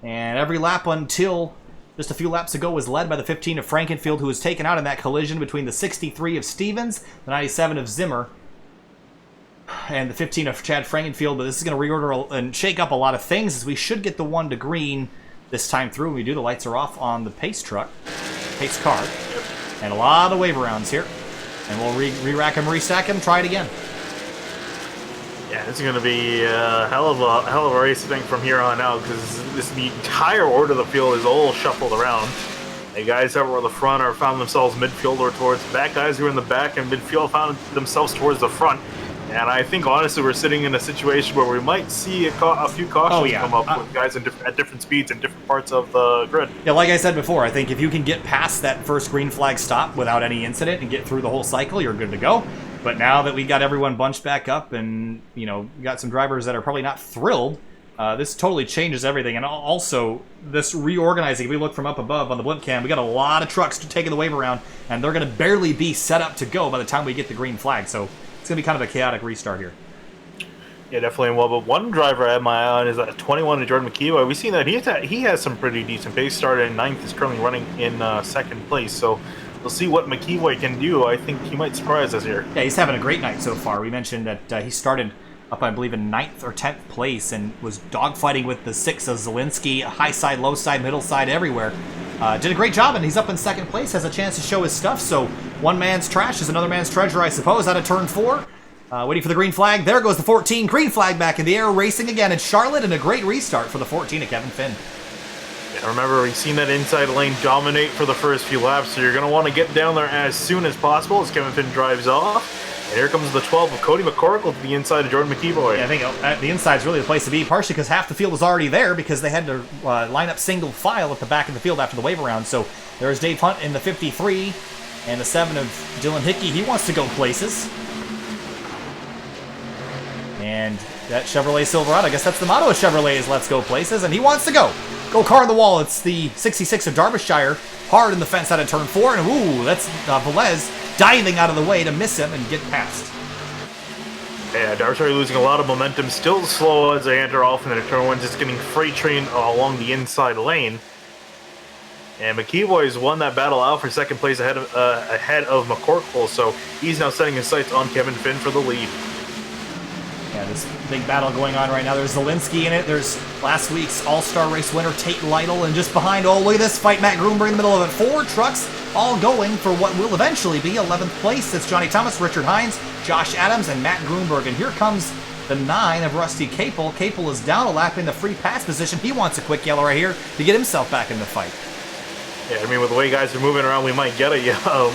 and every lap until just a few laps ago was led by the 15 of Frankenfield, who was taken out in that collision between the 63 of Stevens, the 97 of Zimmer, and the 15 of Chad Frankenfield. But this is going to reorder and shake up a lot of things, as we should get the 1 to green this time through. When we do, the lights are off on the pace car, and a lot of wave rounds here. And we'll re-rack them, restack them, try it again. Yeah, this is going to be a hell of a race, I think, from here on out, because the entire order of the field is all shuffled around. The guys that were at the front found themselves midfield or towards the back. Guys who were in the back and midfield found themselves towards the front. And I think, honestly, we're sitting in a situation where we might see a few cautions come up with guys at different speeds in different parts of the grid. Yeah, like I said before, I think if you can get past that first green flag stop without any incident and get through the whole cycle, you're good to go. But now that we got everyone bunched back up and, we got some drivers that are probably not thrilled, this totally changes everything. And also, this reorganizing, if we look from up above on the blimp cam, we got a lot of trucks taking the wave around, and they're going to barely be set up to go by the time we get the green flag. So it's going to be kind of a chaotic restart here. Yeah, definitely. Well, but one driver I have my eye on is 21 of Jordan McKeown. We've seen that he has some pretty decent pace. Started in 9th, is currently running in 2nd place. So we'll see what McKeown can do. I think he might surprise us here. Yeah, he's having a great night so far. We mentioned that he started up, I believe, in 9th or 10th place and was dogfighting with the 6 of Zielinski, high side, low side, middle side, everywhere. Did a great job, and he's up in 2nd place, has a chance to show his stuff. So one man's trash is another man's treasure, I suppose, out of turn 4. Waiting for the green flag. There goes the 14. Green flag back in the air, racing again in Charlotte, and a great restart for the 14 of Kevin Finn. Yeah, remember, we've seen that inside lane dominate for the first few laps, so you're going to want to get down there as soon as possible as Kevin Finn drives off. And here comes the 12 of Cody McCorkle to the inside of Jordan McKeeboy. Yeah, I think the inside's really the place to be, partially because half the field was already there because they had to line up single file at the back of the field after the wave around. So there's Dave Hunt in the 53 and the 7 of Dylan Hickey. He wants to go places. And that Chevrolet Silverado, I guess that's the motto of Chevrolet, is let's go places, and he wants to go. Go car in the wall. It's the 66 of Derbyshire, hard in the fence out of turn 4, and ooh, that's Velez diving out of the way to miss him and get past. Yeah, Derbyshire losing a lot of momentum, still slow as they enter off in the turn 1, just getting freight train along the inside lane. And McKeeboy's won that battle out for second place ahead of McCorkle, so he's now setting his sights on Kevin Finn for the lead. Yeah, this big battle going on right now. There's Zielinski in it. There's last week's All-Star Race winner, Tate Lytle. And just behind, oh, look at this fight. Matt Grunberg in the middle of it. 4 trucks all going for what will eventually be 11th place. It's Johnny Thomas, Richard Hines, Josh Adams, and Matt Grunberg. And here comes the 9 of Rusty Capel. Capel is down a lap in the free pass position. He wants a quick yellow right here to get himself back in the fight. Yeah, I mean, with the way guys are moving around, we might get a yellow,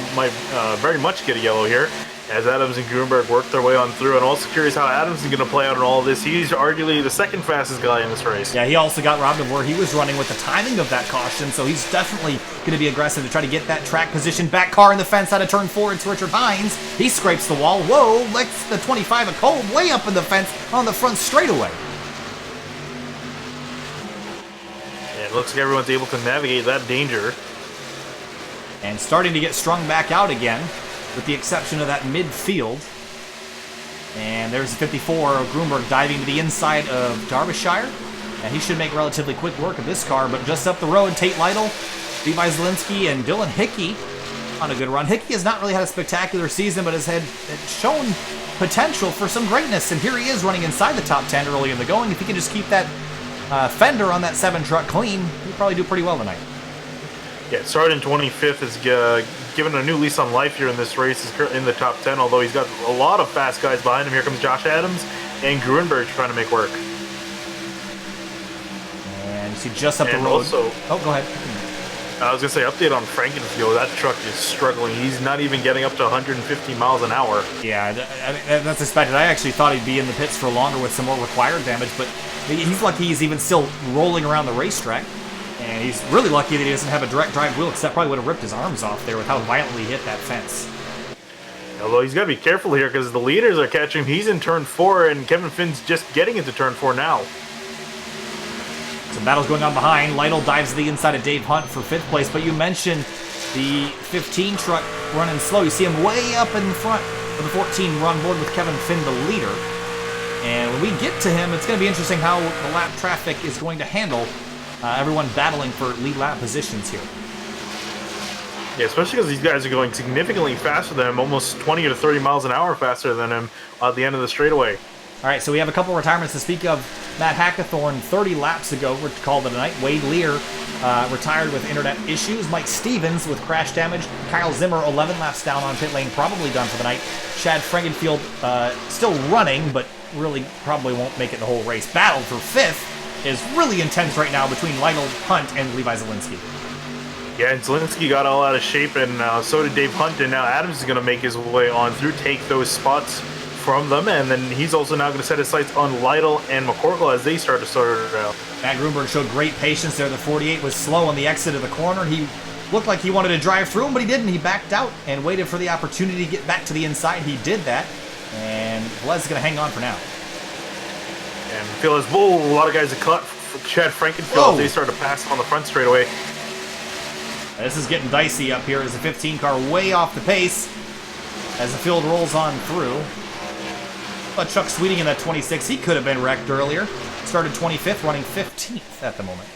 very much get a yellow here, as Adams and Grunberg work their way on through. And also curious how Adams is going to play out in all of this. He's arguably the second fastest guy in this race. Yeah, he also got robbed of where he was running with the timing of that caution, so he's definitely going to be aggressive to try to get that track position. Back car in the fence out of turn 4. It's Richard Hines. He scrapes the wall. Whoa, lets the 25 of Cole way up in the fence on the front straightaway. It looks like everyone's able to navigate that danger. And starting to get strung back out again, with the exception of that midfield. And there's the 54 of Grunberg diving to the inside of Derbyshire. And he should make relatively quick work of this car, but just up the road, Tate Lytle, Levi Zielinski, and Dylan Hickey on a good run. Hickey has not really had a spectacular season, but has shown potential for some greatness. And here he is running inside the top 10 early in the going. If he can just keep that fender on that 7 truck clean, he'll probably do pretty well tonight. Yeah, starting 25th is given a new lease on life here in this race. He's in the top 10, although he's got a lot of fast guys behind him. Here comes Josh Adams and Grunberg trying to make work. And you see just up the road. Also, oh, go ahead. I was going to say, update on Frankenfield. That truck is struggling. He's not even getting up to 150 miles an hour. Yeah, that's expected. I actually thought he'd be in the pits for longer with some more required damage, but he's lucky he's even still rolling around the racetrack. And he's really lucky that he doesn't have a direct drive wheel, because that probably would have ripped his arms off there with how violently he hit that fence. Although he's got to be careful here, because the leaders are catching him. He's in turn 4, and Kevin Finn's just getting into turn 4 now. Some battles going on behind. Lytle dives to the inside of Dave Hunt for 5th place, but you mentioned the 15 truck running slow. You see him way up in front of the 14 run board with Kevin Finn, the leader. And when we get to him, it's going to be interesting how the lap traffic is going to handle everyone battling for lead lap positions here. Yeah, especially because these guys are going significantly faster than him, almost 20 to 30 miles an hour faster than him at the end of the straightaway. All right, so we have a couple retirements to speak of. Matt Hackathorn, 30 laps ago, we're called it a night. Wade Lear retired with internet issues. Mike Stevens with crash damage. Kyle Zimmer, 11 laps down on pit lane, probably done for the night. Chad Frankenfield still running, but really probably won't make it the whole race. Battle for 5th is really intense right now between Lytle, Hunt, and Levi Zielinski. Yeah, and Zielinski got all out of shape, and so did Dave Hunt, and now Adams is going to make his way on through, take those spots from them, and then he's also now going to set his sights on Lytle and McCorkle as they start to sort it out. Matt Grunberg showed great patience there. The 48 was slow on the exit of the corner. He looked like he wanted to drive through him, but he didn't. He backed out and waited for the opportunity to get back to the inside. He did that, and Les is going to hang on for now. And feel as whoa, a lot of guys have caught Chad Frankenfield as they start to pass on the front straightaway. This is getting dicey up here as the 15 car way off the pace as the field rolls on through. But Chuck Sweeting in that 26, he could have been wrecked earlier. Started 25th, running 15th at the moment.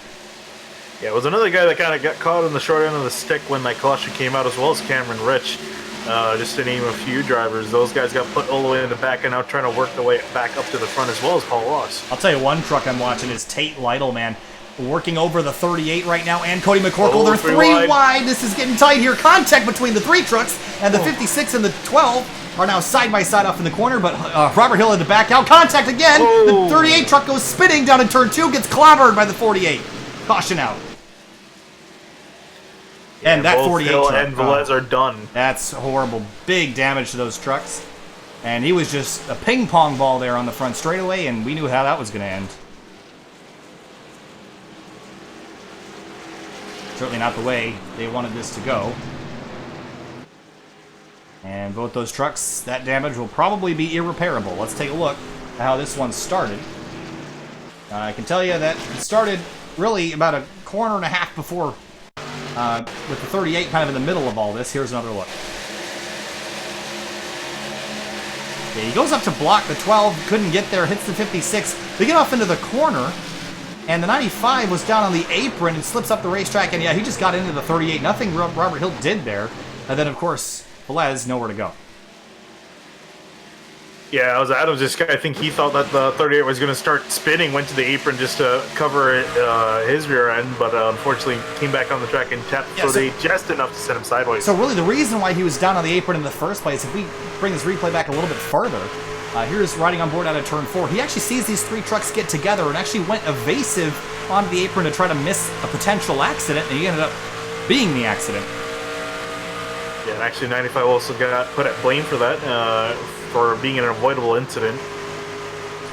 Yeah, it was another guy that kind of got caught on the short end of the stick when that caution came out, as well as Cameron Rich. Just to name a few drivers, those guys got put all the way in the back and now trying to work their way back up to the front, as well as Paul Ross. I'll tell you one truck I'm watching is Tate Lytle, man. Working over the 38 right now, and Cody McCorkle. They're 3 wide. This is getting tight here. Contact between the 3 trucks, and the 56 and the 12 are now side by side off in the corner, but Robert Hill had to back out. Contact again. The 38 truck goes spinning down in turn 2, gets clobbered by the 48. Caution out. And that both 48 Hill truck, and Velez are done. That's horrible. Big damage to those trucks. And he was just a ping pong ball there on the front straightaway, and we knew how that was going to end. Certainly not the way they wanted this to go. And both those trucks, that damage will probably be irreparable. Let's take a look at how this one started. I can tell you that it started really about a corner and a half before, with the 38 kind of in the middle of all this. Here's another look. Okay, he goes up to block the 12, couldn't get there, hits the 56. They get off into the corner, and the 95 was down on the apron and slips up the racetrack, and yeah, he just got into the 38. Nothing Robert Hill did there. And then, of course, Velez, nowhere to go. Yeah, it was Adams. This guy, I think he thought that the 38 was going to start spinning, went to the apron just to cover his rear end, but unfortunately came back on the track and tapped the 38 just enough to set him sideways. So really the reason why he was down on the apron in the first place, if we bring this replay back a little bit further, here's riding on board out of turn 4. He actually sees these 3 trucks get together and actually went evasive onto the apron to try to miss a potential accident, and he ended up being the accident. Yeah, and actually 95 also got put at blame for that, for being an avoidable incident.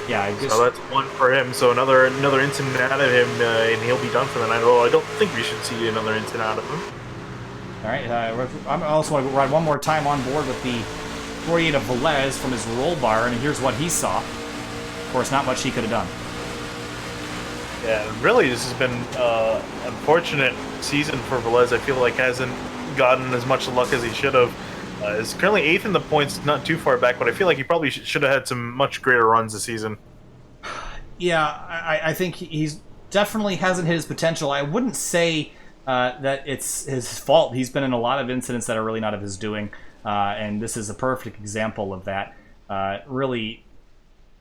Yeah, so that's one for him. So another incident out of him, and he'll be done for the night. Well, I don't think we should see another incident out of him. All right, I also want to ride one more time on board with the 48 of Velez from his roll bar, and here's what he saw. Of course, not much he could have done. Yeah, really, this has been an unfortunate season for Velez. I feel like hasn't gotten as much luck as he should have. Is currently 8th in the points, not too far back, but I feel like he probably should have had some much greater runs this season. Yeah, I think he's definitely hasn't hit his potential. I wouldn't say that it's his fault. He's been in a lot of incidents that are really not of his doing, and this is a perfect example of that. Really,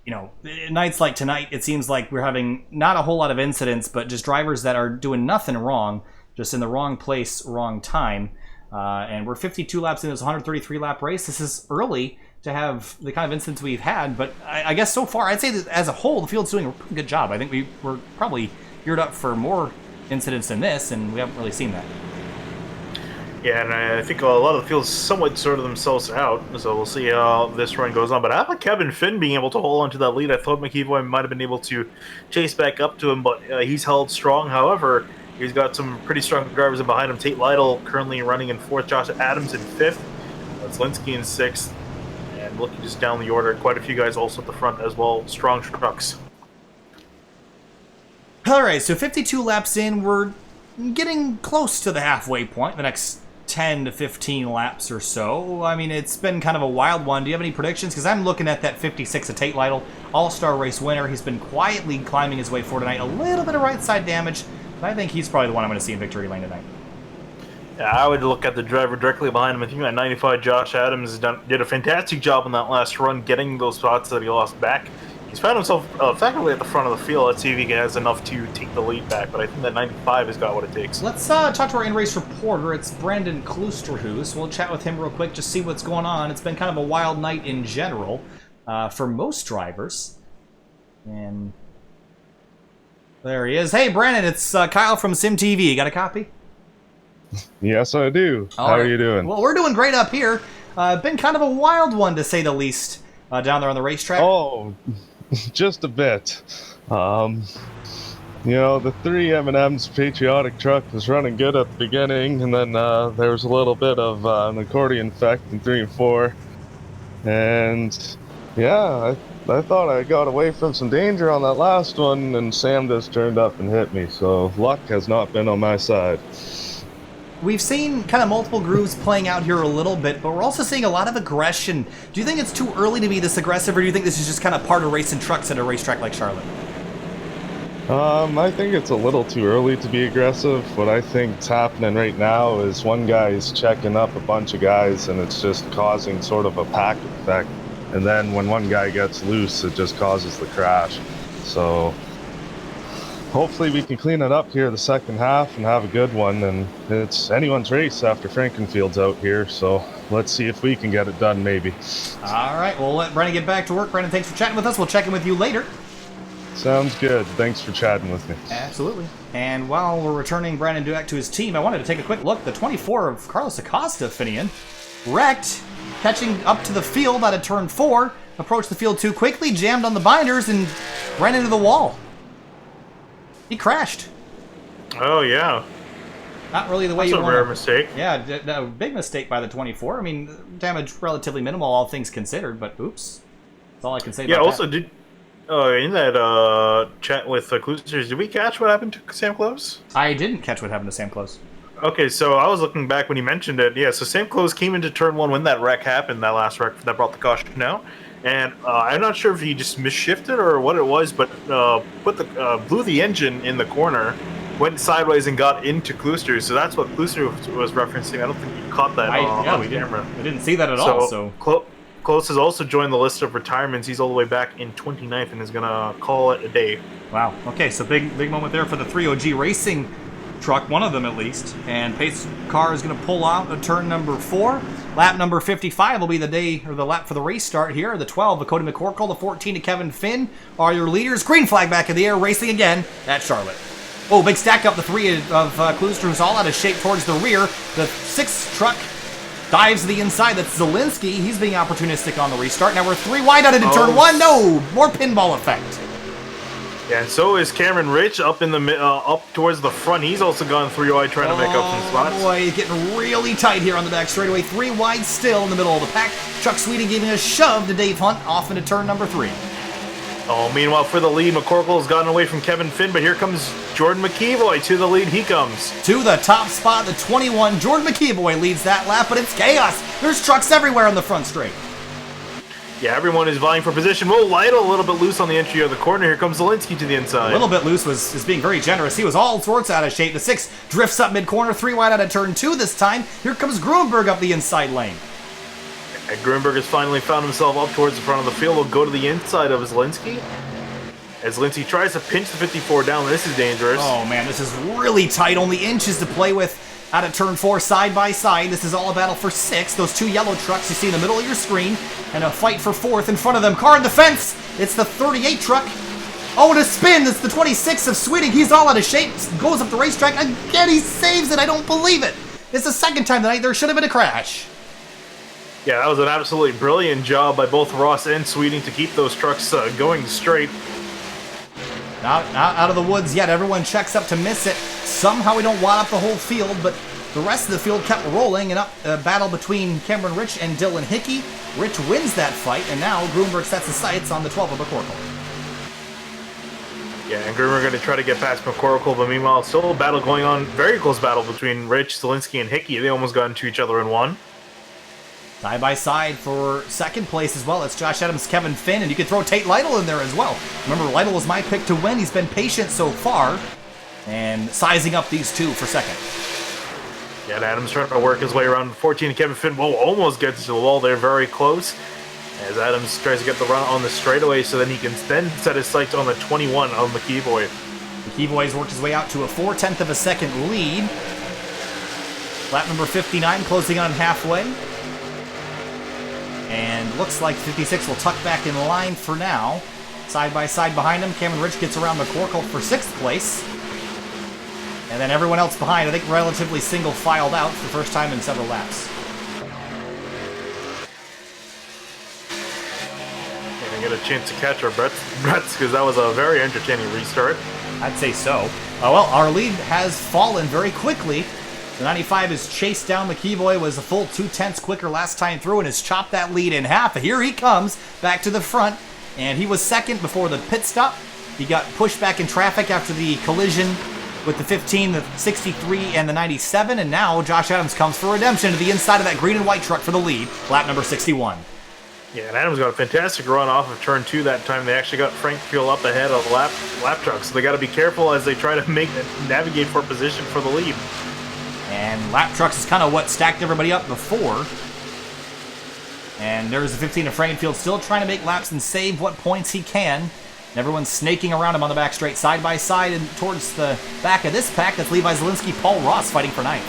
you know, nights like tonight, it seems like we're having not a whole lot of incidents, but just drivers that are doing nothing wrong, just in the wrong place, wrong time. And we're 52 laps in this 133-lap race. This is early to have the kind of incidents we've had, but I guess so far, I'd say that as a whole, the field's doing a pretty good job. I think we're probably geared up for more incidents than this, and we haven't really seen that. Yeah, and I think a lot of the fields somewhat sorted themselves out, so we'll see how this run goes on. But how about Kevin Finn being able to hold on to that lead? I thought McEvoy might have been able to chase back up to him, but he's held strong. However, he's got some pretty strong drivers in behind him. Tate Lytle currently running in 4th, Josh Adams in 5th, Zelinsky in 6th, and looking just down the order, quite a few guys also at the front as well. Strong trucks. All right, so 52 laps in, we're getting close to the halfway point, the next 10 to 15 laps or so. I mean, it's been kind of a wild one. Do you have any predictions? Because I'm looking at that 56 of Tate Lytle, all-star race winner. He's been quietly climbing his way forward tonight. A little bit of right side damage, but I think he's probably the one I'm going to see in victory lane tonight. Yeah, I would look at the driver directly behind him. I think that 95 Josh Adams did a fantastic job on that last run, getting those spots that he lost back. He's found himself effectively at the front of the field. Let's see if he has enough to take the lead back, but I think that 95 has got what it takes. Let's talk to our in-race reporter. It's Brandon Klusterhuis. We'll chat with him real quick, just see what's going on. It's been kind of a wild night in general for most drivers. And there he is. Hey, Brandon, it's Kyle from SimTV. You got a copy? Yes, I do. How are you doing? Well, we're doing great up here. Been kind of a wild one, to say the least, down there on the racetrack. Oh, just a bit. You know, the 3 M&M's Patriotic Truck was running good at the beginning, and then there was a little bit of an accordion effect in 3 and 4. And yeah, I thought I got away from some danger on that last one, and Sam just turned up and hit me, so luck has not been on my side. We've seen kind of multiple grooves playing out here a little bit, but we're also seeing a lot of aggression. Do you think it's too early to be this aggressive, or do you think this is just kind of part of racing trucks at a racetrack like Charlotte? I think it's a little too early to be aggressive. What I think's happening right now is one guy is checking up a bunch of guys, and it's just causing sort of a pack effect. And then when one guy gets loose, it just causes the crash. So hopefully we can clean it up here the second half and have a good one. And it's anyone's race after Frankenfield's out here. So let's see if we can get it done, maybe. All right, we'll let Brandon get back to work. Brandon, thanks for chatting with us. We'll check in with you later. Sounds good. Thanks for chatting with me. Absolutely. And while we're returning Brandon Dueck to his team, I wanted to take a quick look. The 24 of Carlos Acosta, Finian, wrecked catching up to the field out of turn 4. Approached the field too quickly, jammed on the binders, and ran into the wall. He crashed. Oh, yeah. Not really the way That's you a want. rare mistake. Yeah, a big mistake by the 24. I mean, damage relatively minimal, all things considered, but oops. That's all I can say about Also, that. in that chat with Clousers, did we catch what happened to Sam Close? I didn't catch what happened to Sam Close. Okay, so I was looking back when you mentioned it. Yeah, so Sam Close came into turn 1 when that wreck happened, that last wreck that brought the caution out. And I'm not sure if he just misshifted or what it was, but blew the engine in the corner, went sideways and got into Clousters. So that's what Clouster was referencing. I don't think you caught that on camera. We didn't see that at all. So Close has also joined the list of retirements. He's all the way back in 29th and is going to call it a day. Wow. Okay, so big moment there for the 3WideRacing truck, one of them at least. And pace car is going to pull out of turn number 4. Lap number 55 will be the day or the lap for the race start here. The 12 of Cody McCorkle, the 14 of Kevin Finn are your leaders. Green flag back in the air, racing again at Charlotte. Oh, big stack up. The 3 of Clouster, who's all out of shape towards the rear. The 6 truck dives to the inside. That's Zielinski. He's being opportunistic on the restart. Now we're 3 wide out into turn 1. No, more pinball effect. Yeah, and so is Cameron Rich up in the up towards the front. He's also gone 3 wide trying to make up some spots. Oh boy, he's getting really tight here on the back straightaway. 3 wide still in the middle of the pack. Chuck Sweeting giving a shove to Dave Hunt off into turn number 3. Oh, meanwhile for the lead, McCorkle has gotten away from Kevin Finn, but here comes Jordan McKeevoy to the lead. He comes to the top spot, the 21. Jordan McKeevoy leads that lap, but it's chaos. There's trucks everywhere on the front straight. Yeah, everyone is vying for position. Whoa, Lytle a little bit loose on the entry of the corner. Here comes Zielinski to the inside. A little bit loose is being very generous. He was all sorts out of shape. The 6 drifts up mid-corner, 3 wide out of turn 2 this time. Here comes Grunberg up the inside lane. And Grunberg has finally found himself up towards the front of the field. Will go to the inside of Zielinski. As Zielinski tries to pinch the 54 down. This is dangerous. Oh man, this is really tight. Only inches to play with. Out of turn 4, side by side. This is all a battle for 6. Those 2 yellow trucks you see in the middle of your screen. And a fight for 4th in front of them. Car in the fence. It's the 38 truck. Oh, and a spin. It's the 26 of Sweeting. He's all out of shape. Goes up the racetrack. Again, he saves it. I don't believe it. It's the second time tonight. There should have been a crash. Yeah, that was an absolutely brilliant job by both Ross and Sweeting to keep those trucks going straight. Not out of the woods yet. Everyone checks up to miss it. Somehow we don't wad up the whole field, but the rest of the field kept rolling, and up a battle between Cameron Rich and Dylan Hickey. Rich wins that fight, and now Grunberg sets the sights on the 12 of McCorkle. Yeah, and Grunberg going to try to get past McCorkle, but meanwhile, still a battle going on. Very close battle between Rich, Zielinski, and Hickey. They almost got into each other in one. Side by side for second place as well. It's Josh Adams, Kevin Finn, and you can throw Tate Lytle in there as well. Remember, Lytle was my pick to win. He's been patient so far, and sizing up these 2 for second. Yeah, and Adams trying to work his way around 14. Kevin Finn almost gets to the wall there, very close. As Adams tries to get the run on the straightaway so then he can then set his sights on the 21 of McKeevoy. McKeevoy's worked his way out to a 4/10 of a second lead. Lap number 59 closing on halfway. And looks like 56 will tuck back in line for now. Side by side behind him, Cameron Rich gets around McCorkle for 6th place. And then everyone else behind, I think relatively single filed out for the first time in several laps. And get a chance to catch our breaths because that was a very entertaining restart. I'd say so. Well, our lead has fallen very quickly. The 95 has chased down McKeevoy, was a full 2/10 quicker last time through, and has chopped that lead in half. Here he comes back to the front, and he was second before the pit stop. He got pushed back in traffic after the collision with the 15, the 63, and the 97, and now Josh Adams comes for redemption to the inside of that green and white truck for the lead, lap number 61. Yeah, and Adams got a fantastic run off of turn 2 that time. They actually got Frank Fuel up ahead of lap truck, so they got to be careful as they try to navigate for position for the lead. And lap trucks is kind of what stacked everybody up before. And there's the 15 of Frankfield still trying to make laps and save what points he can. And everyone's snaking around him on the back straight, side by side, and towards the back of this pack. That's Levi Zielinski, Paul Ross fighting for 9th.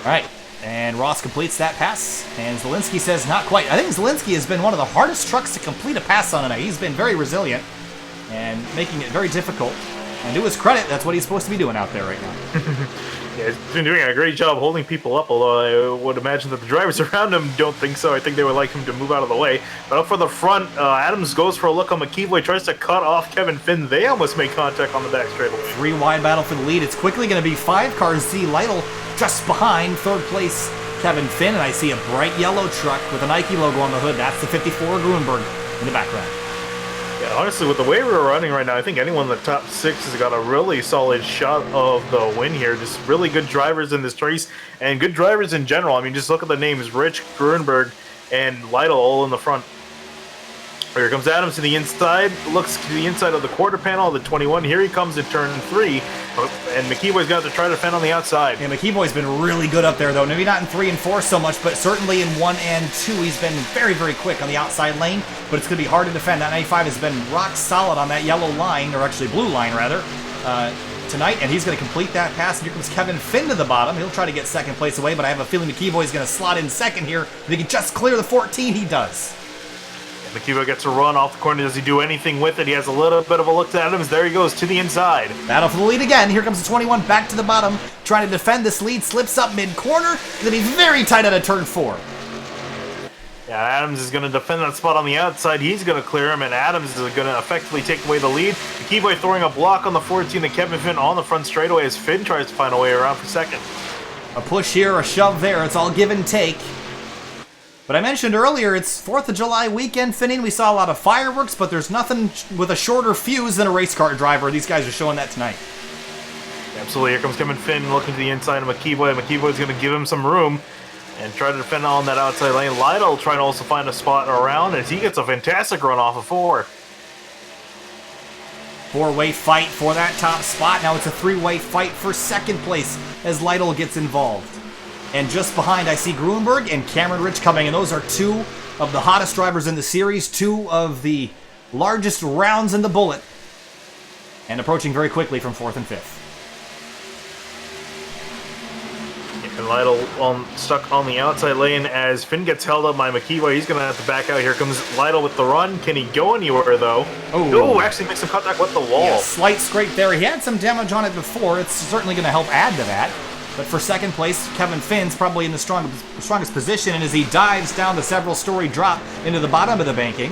All right, and Ross completes that pass, and Zielinski says not quite. I think Zielinski has been one of the hardest trucks to complete a pass on tonight. He's been very resilient and making it very difficult. And to his credit, that's what he's supposed to be doing out there right now. Yeah, he's been doing a great job holding people up, although I would imagine that the drivers around him don't think so. I think they would like him to move out of the way. But up for the front, Adams goes for a look on McKeevoy, tries to cut off Kevin Finn. They almost make contact on the back straightaway. 3 wide battle for the lead. It's quickly going to be 5 cars. Z Lytle just behind third place Kevin Finn, and I see a bright yellow truck with a Nike logo on the hood. That's the 54 Grunberg in the background. Yeah, honestly, with the way we're running right now, I think anyone in the top 6 has got a really solid shot of the win here. Just really good drivers in this race, and good drivers in general. I mean, just look at the names: Rich, Grunberg, and Lytle all in the front. Here comes Adams to the inside, looks to the inside of the quarter panel, the 21. Here he comes in turn 3, and McKeevoy's got to try to defend on the outside. Yeah, McKeevoy's been really good up there, though. Maybe not in 3 and 4 so much, but certainly in 1 and 2, he's been very, very quick on the outside lane, but it's going to be hard to defend. That 95 has been rock solid on that yellow line, or actually blue line, rather, tonight, and he's going to complete that pass. And here comes Kevin Finn to the bottom. He'll try to get second place away, but I have a feeling McKeevoy's going to slot in second here. If he can just clear the 14, he does. McKeevoy gets a run off the corner. Does he do anything with it? He has a little bit of a look to Adams. There he goes to the inside. Battle for the lead again. Here comes the 21 back to the bottom, trying to defend this lead. Slips up mid-corner. Going to be very tight out of turn 4. Yeah, Adams is going to defend that spot on the outside. He's going to clear him, and Adams is going to effectively take away the lead. McKeevoy throwing a block on the 14, and Kevin Finn on the front straightaway as Finn tries to find a way around for second. A push here, a shove there. It's all give and take. But I mentioned earlier, it's 4th of July weekend, Finning. We saw a lot of fireworks, but there's nothing with a shorter fuse than a race car driver. These guys are showing that tonight. Absolutely. Here comes Kevin Finn looking to the inside of McKeevoy. McKeevoy's going to give him some room and try to defend on that outside lane. Lytle trying to also find a spot around as he gets a fantastic run off of 4. 4-way fight for that top spot. Now it's a 3-way fight for second place as Lytle gets involved. And just behind, I see Grunberg and Cameron Rich coming, and those are 2 of the hottest drivers in the series, 2 of the largest rounds in the bullet, and approaching very quickly from 4th and 5th. And Lytle stuck on the outside lane as Finn gets held up by McKeevoy. He's going to have to back out. Here comes Lytle with the run. Can he go anywhere, though? Oh, actually makes some contact with the wall. Yeah, slight scrape there. He had some damage on it before. It's certainly going to help add to that. But for second place, Kevin Finn's probably in the strongest position, and as he dives down the several-story drop into the bottom of the banking,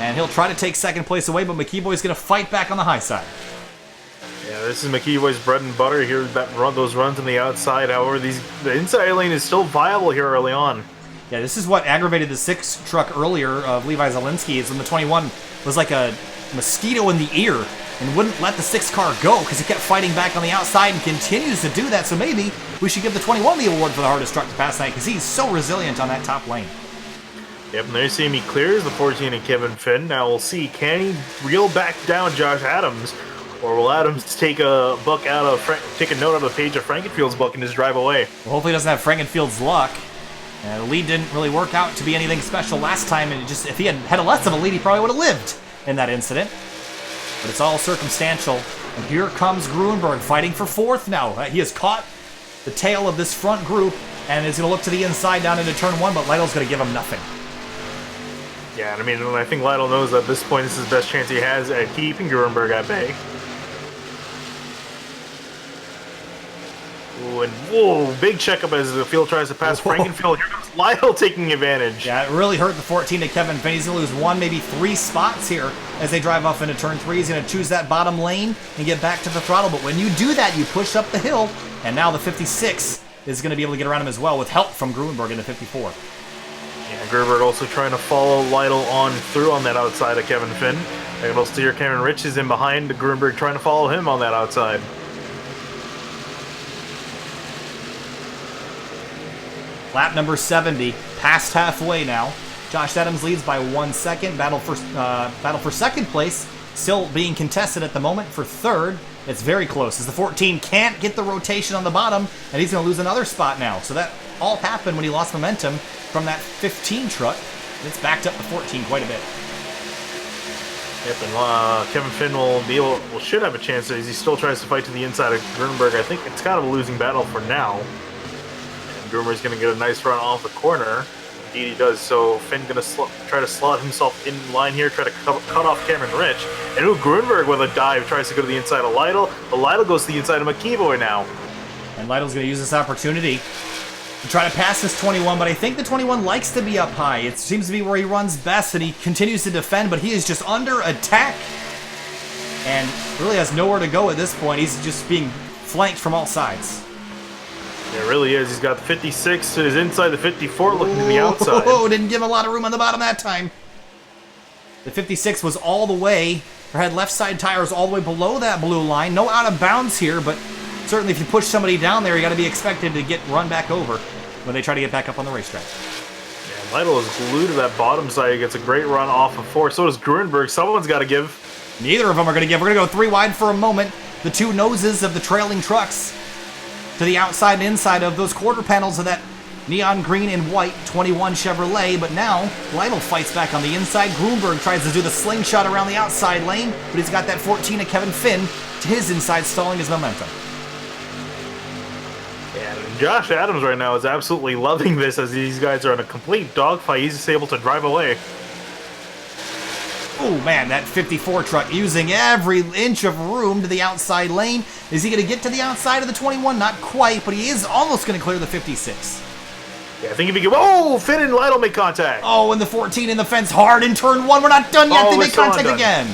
and he'll try to take second place away, but McKeevoy's going to fight back on the high side. Yeah, this is McKeevoy's bread and butter here, those runs on the outside. However, the inside lane is still viable here early on. Yeah, this is what aggravated the 6 truck earlier of Levi Zielinski, is when the 21 was like a mosquito in the ear and wouldn't let the 6 car go because he kept fighting back on the outside and continues to do that. So maybe we should give the 21 the award for the hardest truck to pass tonight because he's so resilient on that top lane. Yep, and there you see him. He clears the 14 and Kevin Finn. Now we'll see, can he reel back down Josh Adams, or will Adams take a note out of the page of Frankenfield's book and just drive away? Well, hopefully he doesn't have Frankenfield's luck. The lead didn't really work out to be anything special last time, and if he had less of a lead, he probably would have lived in that incident. But it's all circumstantial. And here comes Grunberg fighting for 4th now. He has caught the tail of this front group and is going to look to the inside down into turn 1, but Lytle's going to give him nothing. Yeah, and I mean, I think Lytle knows that at this point this is the best chance he has at keeping Grunberg at bay. Ooh, and whoa, big checkup as the field tries to pass Frankenfield. Here comes Lytle taking advantage. Yeah, it really hurt the 14 to Kevin Finn. He's going to lose 1, maybe 3 spots here as they drive off into turn 3. He's going to choose that bottom lane and get back to the throttle. But when you do that, you push up the hill, and now the 56 is going to be able to get around him as well with help from Grunberg in the 54. Yeah, Grunberg also trying to follow Lytle on through on that outside of Kevin Finn. And we'll see here Cameron Rich is in behind Grunberg trying to follow him on that outside. Lap number 70, past halfway now. Josh Adams leads by 1 second. Battle for second place still being contested at the moment for 3rd. It's very close as the 14 can't get the rotation on the bottom, and he's going to lose another spot now. So that all happened when he lost momentum from that 15 truck. It's backed up the 14 quite a bit. Yep, and Kevin Finn should have a chance as he still tries to fight to the inside of Grunberg. I think it's kind of a losing battle for now. Grunberg's going to get a nice run off the corner. Indeed he does. So Finn gonna try to slot himself in line here, try to cut off Cameron Rich. And Grunberg with a dive tries to go to the inside of Lytle, but Lytle goes to the inside of McKeeboy now. And Lytle's going to use this opportunity to try to pass this 21, but I think the 21 likes to be up high. It seems to be where he runs best, and he continues to defend, but he is just under attack and really has nowhere to go at this point. He's just being flanked from all sides. Yeah, it really is. He's got the 56 to his inside, the 54 looking to the outside. Oh, didn't give him a lot of room on the bottom that time. The 56 was all the way, or had left side tires all the way below that blue line. No out of bounds here, but certainly if you push somebody down there, you got to be expected to get run back over when they try to get back up on the racetrack. Yeah, Lytle is glued to that bottom side. He gets a great run off of 4. So does Grunberg. Someone's got to give. Neither of them are going to give. We're going to go 3 wide for a moment. The two noses of the trailing trucks to the outside and inside of those quarter panels of that neon green and white 21 Chevrolet. But now, Lytle fights back on the inside. Grunberg tries to do the slingshot around the outside lane, but he's got that 14 of Kevin Finn to his inside, stalling his momentum. And Josh Adams right now is absolutely loving this as these guys are in a complete dogfight. He's just able to drive away. Oh man, that 54 truck using every inch of room to the outside lane. Is he going to get to the outside of the 21? Not quite, but he is almost going to clear the 56. Yeah, I think if he can... Oh, Finn and Lytle make contact. Oh, and the 14 in the fence hard in turn 1. We're not done yet. They make contact again.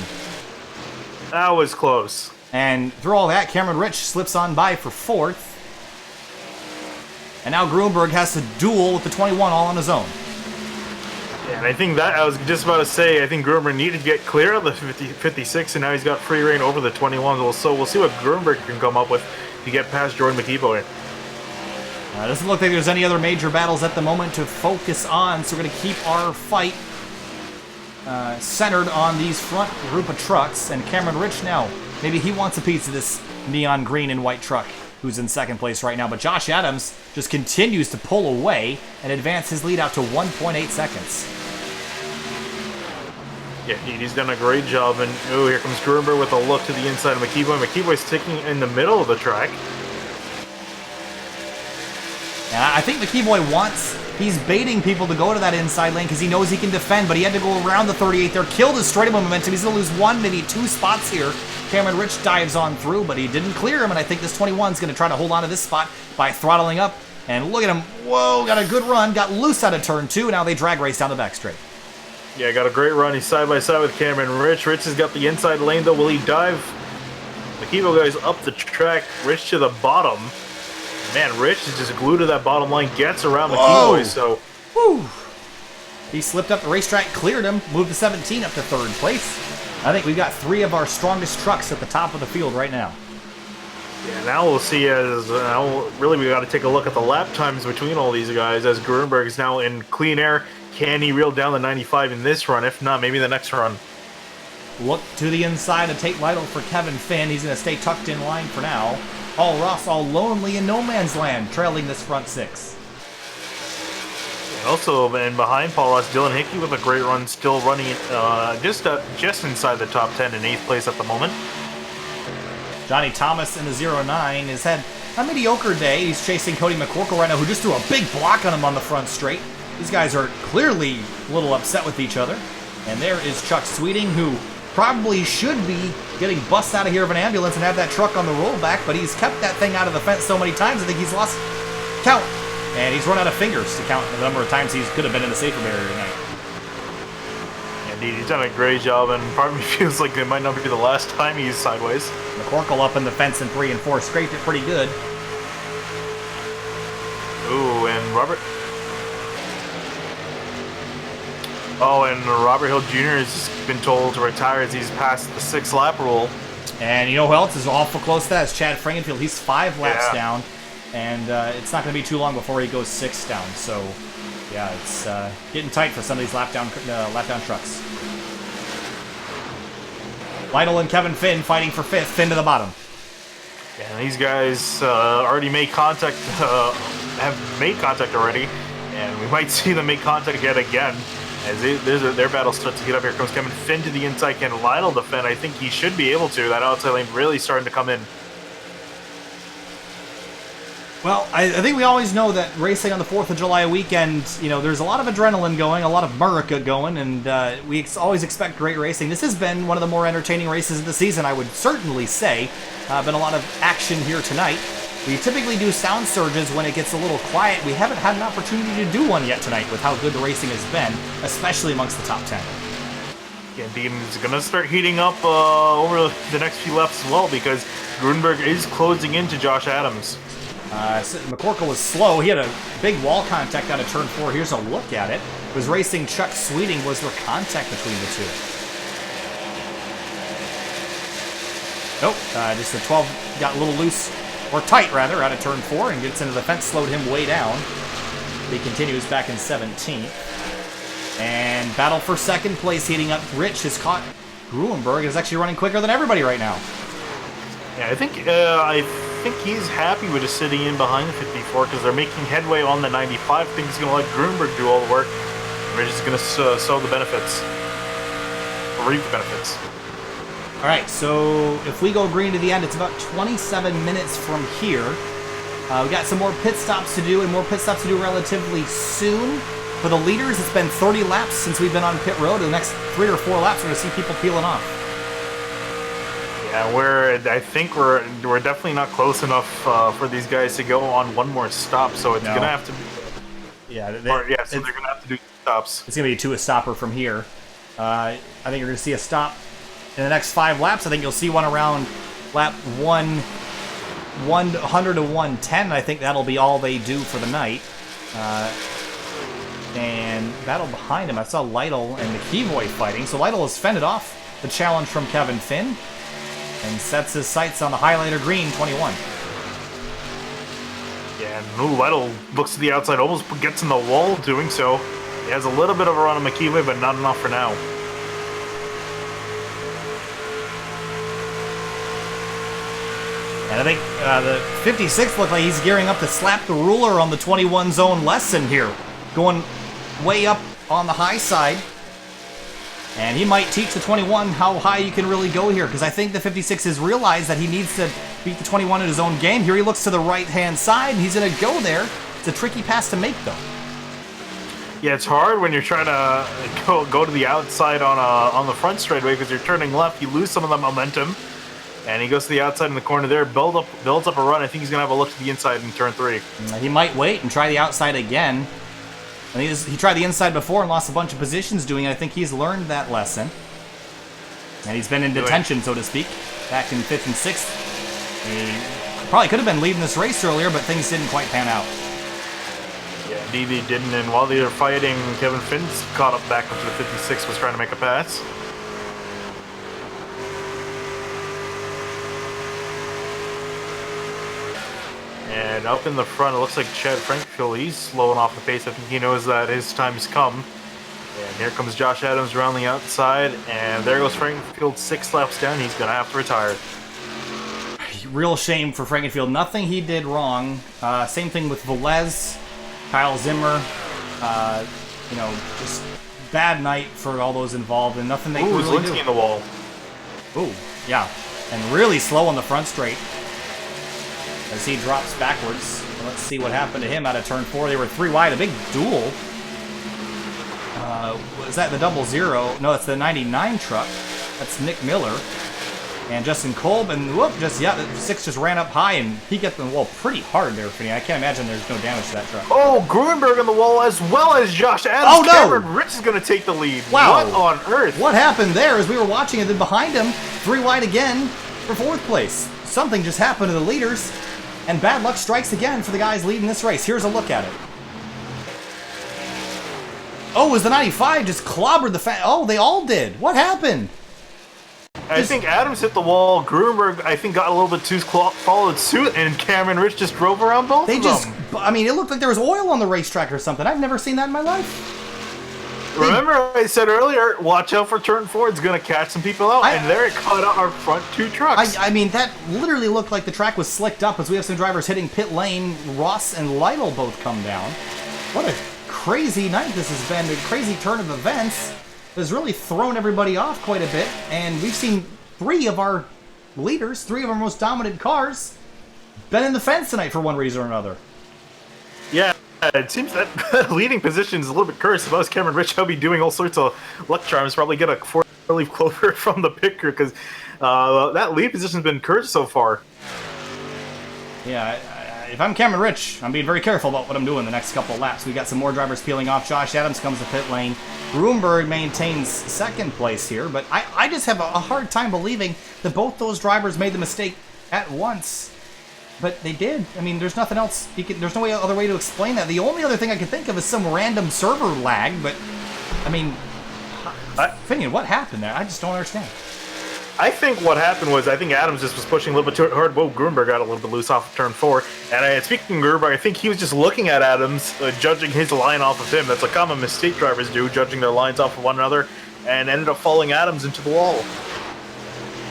That was close. And through all that, Cameron Rich slips on by for 4th. And now Grunberg has to duel with the 21 all on his own. Yeah, and I think that, I was just about to say, I think Grunberg needed to get clear of the 56, and now he's got free reign over the 21. So we'll see what Grunberg can come up with to get past Jordan McKeeboy. Doesn't look like there's any other major battles at the moment to focus on, so we're going to keep our fight centered on these front group of trucks. And Cameron Rich now, maybe he wants a piece of this neon green and white truck, who's in second place right now. But Josh Adams just continues to pull away and advance his lead out to 1.8 seconds. Yeah, he's done a great job. And oh, here comes Grunberg with a look to the inside of McKeeboy. McKeeboy's sticking in the middle of the track. I think McKeeboy he's baiting people to go to that inside lane because he knows he can defend, but he had to go around the 38 there, killed his straight momentum. He's going to lose 1, maybe 2 spots here. Cameron Rich dives on through, but he didn't clear him, and I think this 21's going to try to hold on to this spot by throttling up. And look at him. Whoa, got a good run, got loose out of turn 2, now they drag race down the back straight. Yeah, got a great run. He's side by side with Cameron Rich. Rich has got the inside lane, though. Will he dive? McKeeboy goes up the track, Rich to the bottom. Man, Rich is just glued to that bottom line, gets around McKeeboy, so... Whew. He slipped up the racetrack, cleared him, moved the 17 up to 3rd place. I think we've got 3 of our strongest trucks at the top of the field right now. Yeah, now we'll see as... really, we got to take a look at the lap times between all these guys as Grunberg is now in clean air. Can he reel down the 95 in this run? If not, maybe the next run. Look to the inside to take Lytle for Kevin Finn. He's going to stay tucked in line for now. Paul Ross all lonely in no man's land, trailing this front 6. And also, and behind Paul Ross, Dylan Hickey with a great run, still running just inside the top 10 in 8th place at the moment. Johnny Thomas in the 09 has had a mediocre day. He's chasing Cody McCorkle right now, who just threw a big block on him on the front straight. These guys are clearly a little upset with each other. And there is Chuck Sweeting, who probably should be getting bussed out of here of an ambulance and have that truck on the rollback, but he's kept that thing out of the fence so many times, I think he's lost count. And he's run out of fingers to count the number of times he could have been in the safer barrier tonight. Indeed, he's done a great job, and part of me feels like it might not be the last time he's sideways. McCorkle up in the fence in 3 and 4, scraped it pretty good. Ooh, and Robert... Oh, and Robert Hill Jr. has been told to retire as he's passed the 6 lap rule. And you know who else is awful close to that? It's Chad Frankenfield. He's 5 laps down, and it's not going to be too long before he goes 6 down. So, yeah, it's getting tight for some of these lap down trucks. Lytle and Kevin Finn fighting for 5th. Finn to the bottom. Yeah, and these guys already made contact, have made contact already, and we might see them make contact yet again. As their battle starts to get up. Here comes Kevin Finn to the inside. Can Lytle defend? I think he should be able to. That outside lane really starting to come in. Well, I think we always know that racing on the 4th of July weekend, you know, there's a lot of adrenaline going, a lot of America going, and we always expect great racing. This has been one of the more entertaining races of the season, I would certainly say. Been a lot of action here tonight. We typically do sound surges when it gets a little quiet. We haven't had an opportunity to do one yet tonight with how good the racing has been, especially amongst the top 10. Yeah, indeed, it's going to start heating up over the next few laps as well, because Grunberg is closing into Josh Adams. McCorkle was slow. He had a big wall contact out of turn 4. Here's a look at it. It was racing Chuck Sweeting. Was there contact between the two? Nope. Just the 12 got a little loose, or tight rather, out of turn 4 and gets into the fence, slowed him way down. He continues back in 17th. And battle for second place heating up. Rich has caught Gruenberg. Is actually running quicker than everybody right now. Yeah, I think he's happy with just sitting in behind the 54 because they're making headway on the 95. I think he's going to let Grunberg do all the work. Rich is going to sow the benefits, or reap the benefits. All right, so if we go green to the end, it's about 27 minutes from here. We got some more pit stops to do, and more pit stops to do relatively soon. For the leaders, it's been 30 laps since we've been on pit road. The next 3 or 4 laps, we're going to see people peeling off. Yeah, I think we're definitely not close enough for these guys to go on one more stop. So it's gonna have to be. Yeah, so they're gonna have to do stops. It's gonna be a stopper from here. I think you're gonna see a stop in the next 5 laps. I think you'll see one around lap 100 to 110. I think that'll be all they do for the night. And battle behind him, I saw Lytle and McKeevoy fighting. So Lytle has fended off the challenge from Kevin Finn and sets his sights on the highlighter green, 21. Yeah, and Lytle looks to the outside, almost gets in the wall doing so. He has a little bit of a run on McKeevoy, but not enough for now. And I think the 56 looked like he's gearing up to slap the ruler on the 21 zone lesson here. Going way up on the high side. And he might teach the 21 how high you can really go here, because I think the 56 has realized that he needs to beat the 21 in his own game. Here he looks to the right-hand side, and he's going to go there. It's a tricky pass to make, though. Yeah, it's hard when you're trying to go to the outside on the front straightaway, because you're turning left. You lose some of that momentum, and he goes to the outside in the corner there, builds up a run. I think he's going to have a look to the inside in turn 3. He might wait and try the outside again. I think he tried the inside before and lost a bunch of positions doing it. I think he's learned that lesson. And he's been in detention, so to speak, back in 5th and 6th. He probably could have been leading this race earlier, but things didn't quite pan out. Yeah, indeed they didn't, and while they were fighting, Kevin Finn's caught up back up to the 56, was trying to make a pass. And up in the front, it looks like Chad Frankfield, he's slowing off the pace. I think he knows that his time's come. And here comes Josh Adams around the outside, and there goes Frankfield 6 laps down. He's going to have to retire. Real shame for Frankenfield. Nothing he did wrong. Same thing with Velez, Kyle Zimmer. Just bad night for all those involved, and nothing they can really do. In the wall. Ooh, yeah. And really slow on the front straight as he drops backwards. Let's see what happened to him out of turn 4. They were 3 wide, a big duel. Was that the 00? No, it's the 99 truck. That's Nick Miller. And Justin Kolb, and whoop, the 6 just ran up high, and he got the wall pretty hard there, Finney. I can't imagine there's no damage to that truck. Oh, Gruenberg on the wall as well as Josh Adams. Oh, no! Cameron Rich is going to take the lead. Wow. What on earth? What happened there as we were watching it, then behind him, 3 wide again for 4th place. Something just happened to the leaders, and bad luck strikes again for the guys leading this race. Here's a look at it. Oh, was the 95 just clobbered the Oh, they all did. What happened? I think Adams hit the wall. Gruenberg, I think, got a little bit too followed suit, and Cameron Rich just drove around both of them. I mean, it looked like there was oil on the racetrack or something. I've never seen that in my life. Remember I said earlier, watch out for turn 4. It's going to catch some people out, and there it caught out our front 2 trucks. I mean, that literally looked like the track was slicked up as we have some drivers hitting pit lane. Ross and Lytle both come down. What a crazy night this has been. A crazy turn of events has really thrown everybody off quite a bit, and we've seen 3 of our leaders, 3 of our most dominant cars, been in the fence tonight for one reason or another. Yeah, it seems that leading position is a little bit cursed. If I was Cameron Rich, I'd be doing all sorts of luck charms. Probably get a 4-leaf clover from the picker because that lead position's been cursed so far. Yeah, if I'm Cameron Rich, I'm being very careful about what I'm doing the next couple laps. We got some more drivers peeling off. Josh Adams comes to pit lane. Broomberg maintains second place here, but I just have a hard time believing that both those drivers made the mistake at once. But they did. I mean, there's nothing else. There's no other way to explain that. The only other thing I can think of is some random server lag, but, I mean, Finian, what happened there? I just don't understand. I think what happened was I think Adams just was pushing a little bit too hard. Whoa, Grunberg got a little bit loose off of turn 4. And speaking of Grunberg, I think he was just looking at Adams, judging his line off of him. That's a common mistake drivers do, judging their lines off of one another, and ended up falling Adams into the wall.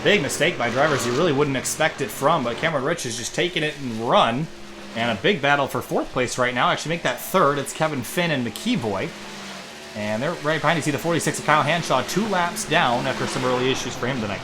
Big mistake by drivers you really wouldn't expect it from, but Cameron Rich is just taking it and run. And a big battle for 4th place right now. Actually make that 3rd. It's Kevin Finn and McKeeboy. And they're right behind. You see the 46 of Kyle Hanshaw 2 laps down after some early issues for him tonight.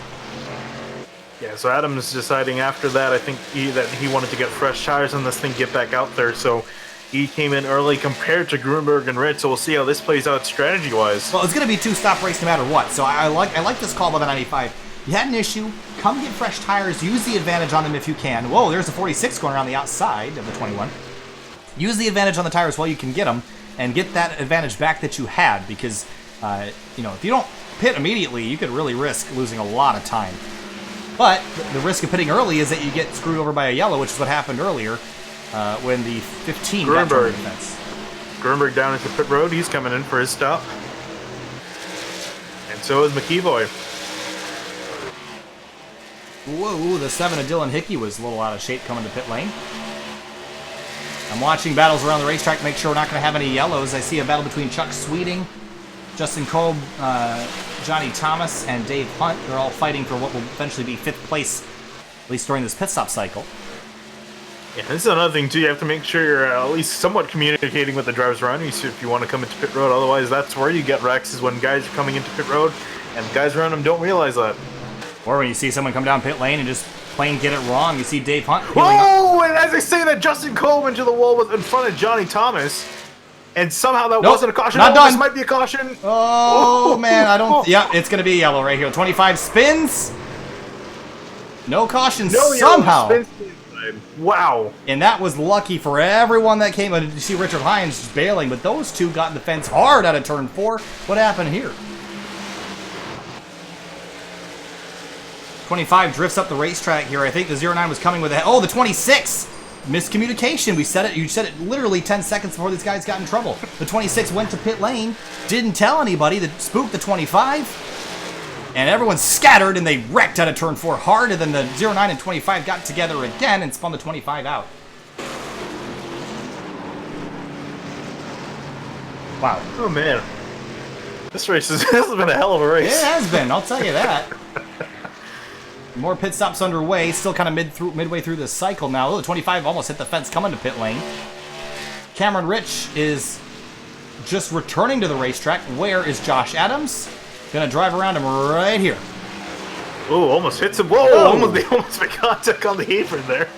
Yeah, so Adams deciding after that, I think that he wanted to get fresh tires on this thing, get back out there. So he came in early compared to Grunberg and Rich. So we'll see how this plays out strategy-wise. Well, it's going to be a 2-stop race no matter what. So I like this call by the 95. You had an issue, come get fresh tires, use the advantage on them if you can. Whoa, there's a 46 going around the outside of the 21. Use the advantage on the tires while you can get them, and get that advantage back that you had, because, you know, if you don't pit immediately, you could really risk losing a lot of time. But the risk of pitting early is that you get screwed over by a yellow, which is what happened earlier when the 15 got turned to the fence. Grunberg down into pit road, he's coming in for his stop. And so is McKeeboy. Whoa, the 7 of Dylan Hickey was a little out of shape coming to pit lane. I'm watching battles around the racetrack to make sure we're not going to have any yellows. I see a battle between Chuck Sweeting, Justin Kolb, Johnny Thomas, and Dave Hunt. They're all fighting for what will eventually be 5th place, at least during this pit stop cycle. Yeah, this is another thing, too. You have to make sure you're at least somewhat communicating with the drivers around you if you want to come into pit road. Otherwise, that's where you get wrecks, is when guys are coming into pit road and guys around them don't realize that. Or when you see someone come down pit lane and just plain get it wrong. You see Dave Hunt peeling up. Oh, and as I say that, Justin Kolb into the wall was in front of Johnny Thomas. And somehow that wasn't a caution. Not done. This might be a caution. Oh, man, I don't... Yeah, it's going to be yellow right here. 25 spins. No caution somehow. Wow. And that was lucky for everyone that came. You see Richard Hines just bailing, but those two got in the fence hard out of turn 4. What happened here? 25 drifts up the racetrack here. I think the 09 was coming with a... Oh, the 26! Miscommunication. We said it. You said it literally 10 seconds before these guys got in trouble. The 26 went to pit lane, didn't tell anybody, that spooked the 25, and everyone scattered and they wrecked out of turn 4 hard, and then the 09 and 25 got together again and spun the 25 out. Wow. Oh, man. This race this has been a hell of a race. It has been, I'll tell you that. More pit stops underway, still kind of midway through this cycle now. Oh, the 25 almost hit the fence coming to pit lane. Cameron Rich is just returning to the racetrack. Where is Josh Adams? Gonna drive around him right here. Oh, almost hits him. Whoa, they almost made contact on the apron there.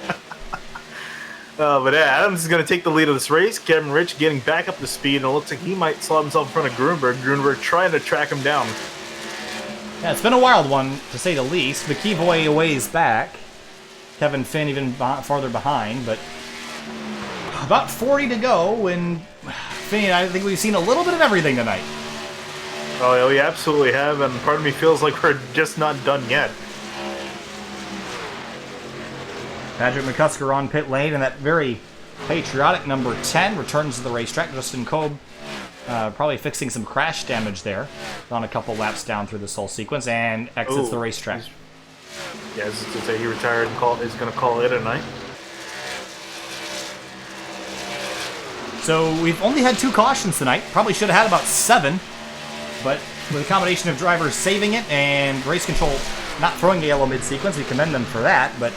But yeah, Adams is going to take the lead of this race. Cameron Rich getting back up to speed, and it looks like he might slot himself in front of Grunberg. Grunberg trying to track him down. Yeah, it's been a wild one, to say the least. McKeeboy a ways back. Kevin Finn even farther behind, but about 40 to go, and Finn, I think we've seen a little bit of everything tonight. Oh, yeah, we absolutely have, and part of me feels like we're just not done yet. Patrick McCusker on pit lane, and that very patriotic number 10 returns to the racetrack. Justin Kolb probably fixing some crash damage there on a couple laps down through this whole sequence, and exits the racetrack. Yeah, as to say, he retired and is going to call it a night. So we've only had 2 cautions tonight. Probably should have had about 7, but with a combination of drivers saving it and race control not throwing the yellow mid-sequence, we commend them for that, but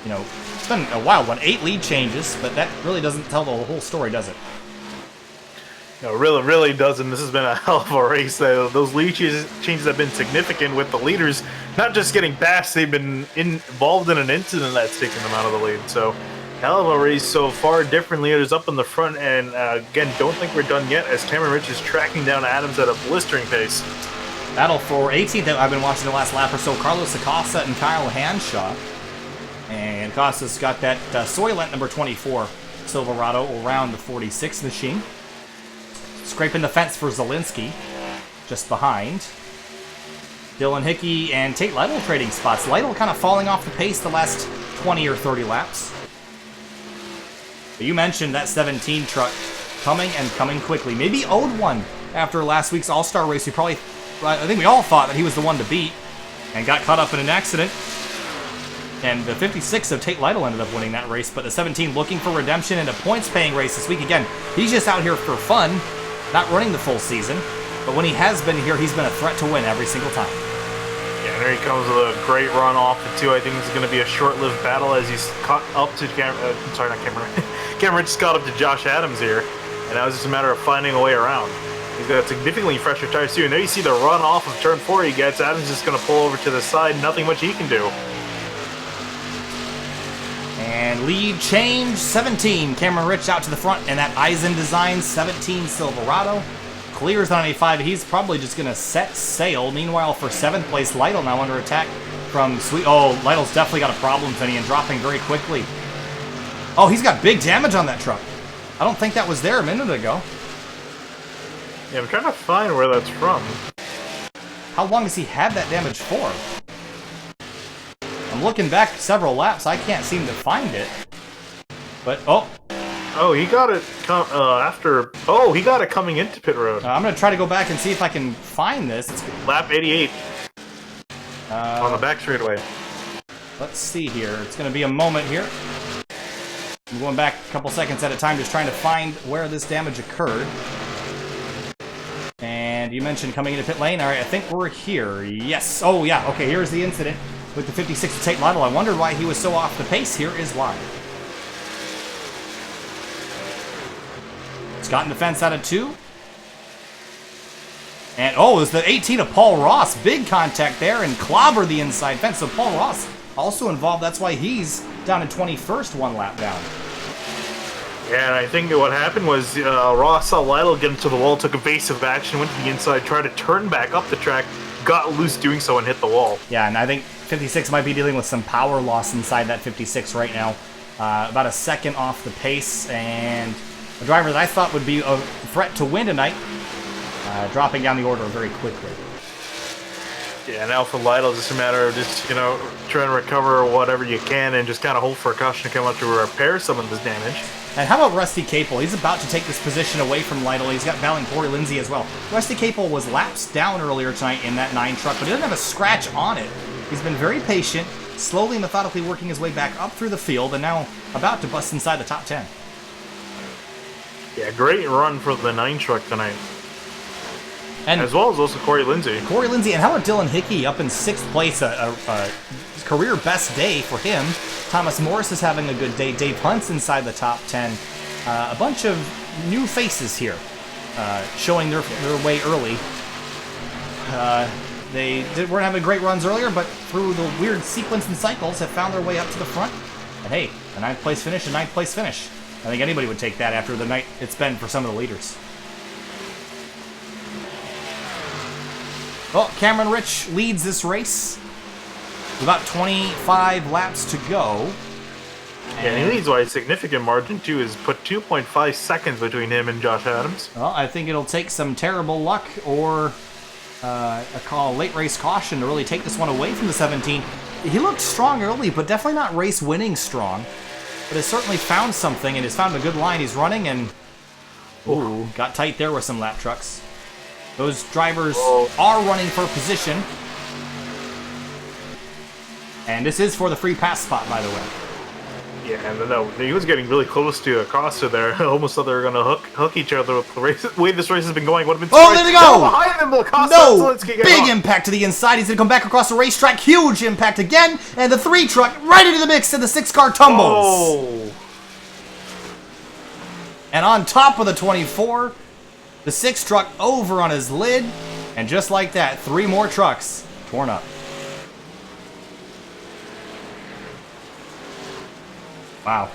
you know, it's been a wild one. 8 lead changes, but that really doesn't tell the whole story, does it? No, really doesn't. This has been a hell of a race. Those lead changes have been significant with the leaders not just getting past, they've been involved in an incident that's taken them out of the lead. So, hell of a race so far. Different leaders up in the front, and again, don't think we're done yet as Cameron Rich is tracking down Adams at a blistering pace. Battle for 18th that I've been watching the last lap or so. Carlos Acosta and Kyle Hanshaw. And Acosta's got that Soylent number 24 Silverado around the 46 machine. Scraping the fence for Zielinski, just behind. Dylan Hickey and Tate Lytle trading spots. Lytle kind of falling off the pace the last 20 or 30 laps. But you mentioned that 17 truck coming and coming quickly. Maybe owed one after last week's All-Star race. I think we all thought that he was the one to beat and got caught up in an accident. And the 56 of Tate Lytle ended up winning that race, but the 17 looking for redemption in a points-paying race this week. Again, he's just out here for fun, not running the full season, but when he has been here, he's been a threat to win every single time. Yeah, and there he comes with a great run off the two. I think it's going to be a short-lived battle as he's caught up to Cameron Rich caught up to Josh Adams here, and now it's just a matter of finding a way around. He's got significantly fresher tires too, and there you see the run off of turn 4 he gets. Adams just going to pull over to the side, nothing much he can do. And lead change, 17. Cameron Rich out to the front, and that Eisen Design 17 Silverado clears on 85. He's probably just going to set sail. Meanwhile, for 7th place, Lytle now under attack from Sweet. Oh, Lytle's definitely got a problem, Finney, and dropping very quickly. Oh, he's got big damage on that truck. I don't think that was there a minute ago. Yeah, I'm trying to find where that's from. How long has he had that damage for? I'm looking back several laps. I can't seem to find it. But, Oh, he got it after... Oh, he got it coming into pit road. I'm going to try to go back and see if I can find this. Lap 88. On the back straightaway. Let's see here. It's going to be a moment here. I'm going back a couple seconds at a time, just trying to find where this damage occurred. And you mentioned coming into pit lane. All right, I think we're here. Yes. Oh, yeah. Okay, here's the incident with the 56 to Tate Lytle. I wondered why he was so off the pace. Here is why. It's gotten the fence out of 2. And, it was the 18 of Paul Ross. Big contact there and clobber the inside fence. So Paul Ross also involved. That's why he's down in 21st, 1 lap down. Yeah, and I think what happened was Ross saw Lytle get into the wall, took evasive action, went to the inside, tried to turn back up the track, got loose doing so and hit the wall. Yeah, and I think 56 might be dealing with some power loss inside that 56 right now. About a second off the pace, and a driver that I thought would be a threat to win tonight, dropping down the order very quickly. Yeah, now for Lytle, just a matter of just, trying to recover whatever you can and just kind of hope for a caution to come up to repair some of this damage. And how about Rusty Capel? He's about to take this position away from Lytle. He's got battling Corey Lindsay as well. Rusty Capel was laps down earlier tonight in that 9 truck, but he doesn't have a scratch on it. He's been very patient, slowly and methodically working his way back up through the field, and now about to bust inside the top 10. Yeah, great run for the 9 truck tonight. And as well as also Corey Lindsay. And how about Dylan Hickey up in 6th place, a career best day for him. Thomas Morris is having a good day. Dave Hunt's inside the top 10. A bunch of new faces here, showing their way early. They weren't having great runs earlier, but through the weird sequence and cycles have found their way up to the front. And hey, a 9th place finish, I think anybody would take that after the night it's been for some of the leaders. Well, Cameron Rich leads this race with about 25 laps to go. And he leads by a significant margin, too. Is put 2.5 seconds between him and Josh Adams. Well, I think it'll take some terrible luck or a late race caution to really take this one away from the 17. He looked strong early, but definitely not race-winning strong. But has certainly found something and has found a good line. He's running and got tight there with some lap trucks. Those drivers are running for position. And this is for the free pass spot, by the way. Yeah, no, he was getting really close to Acosta there. I almost thought they were going to hook each other with the way this race has been going. Would have been there they go! Behind him, Acosta. No! Big impact to the inside. He's going to come back across the racetrack. Huge impact again. And the 3 truck right into the mix, and the 6 car tumbles. Oh. And on top of the 24, The 6 truck over on his lid, and just like that, 3 more trucks torn up. Wow.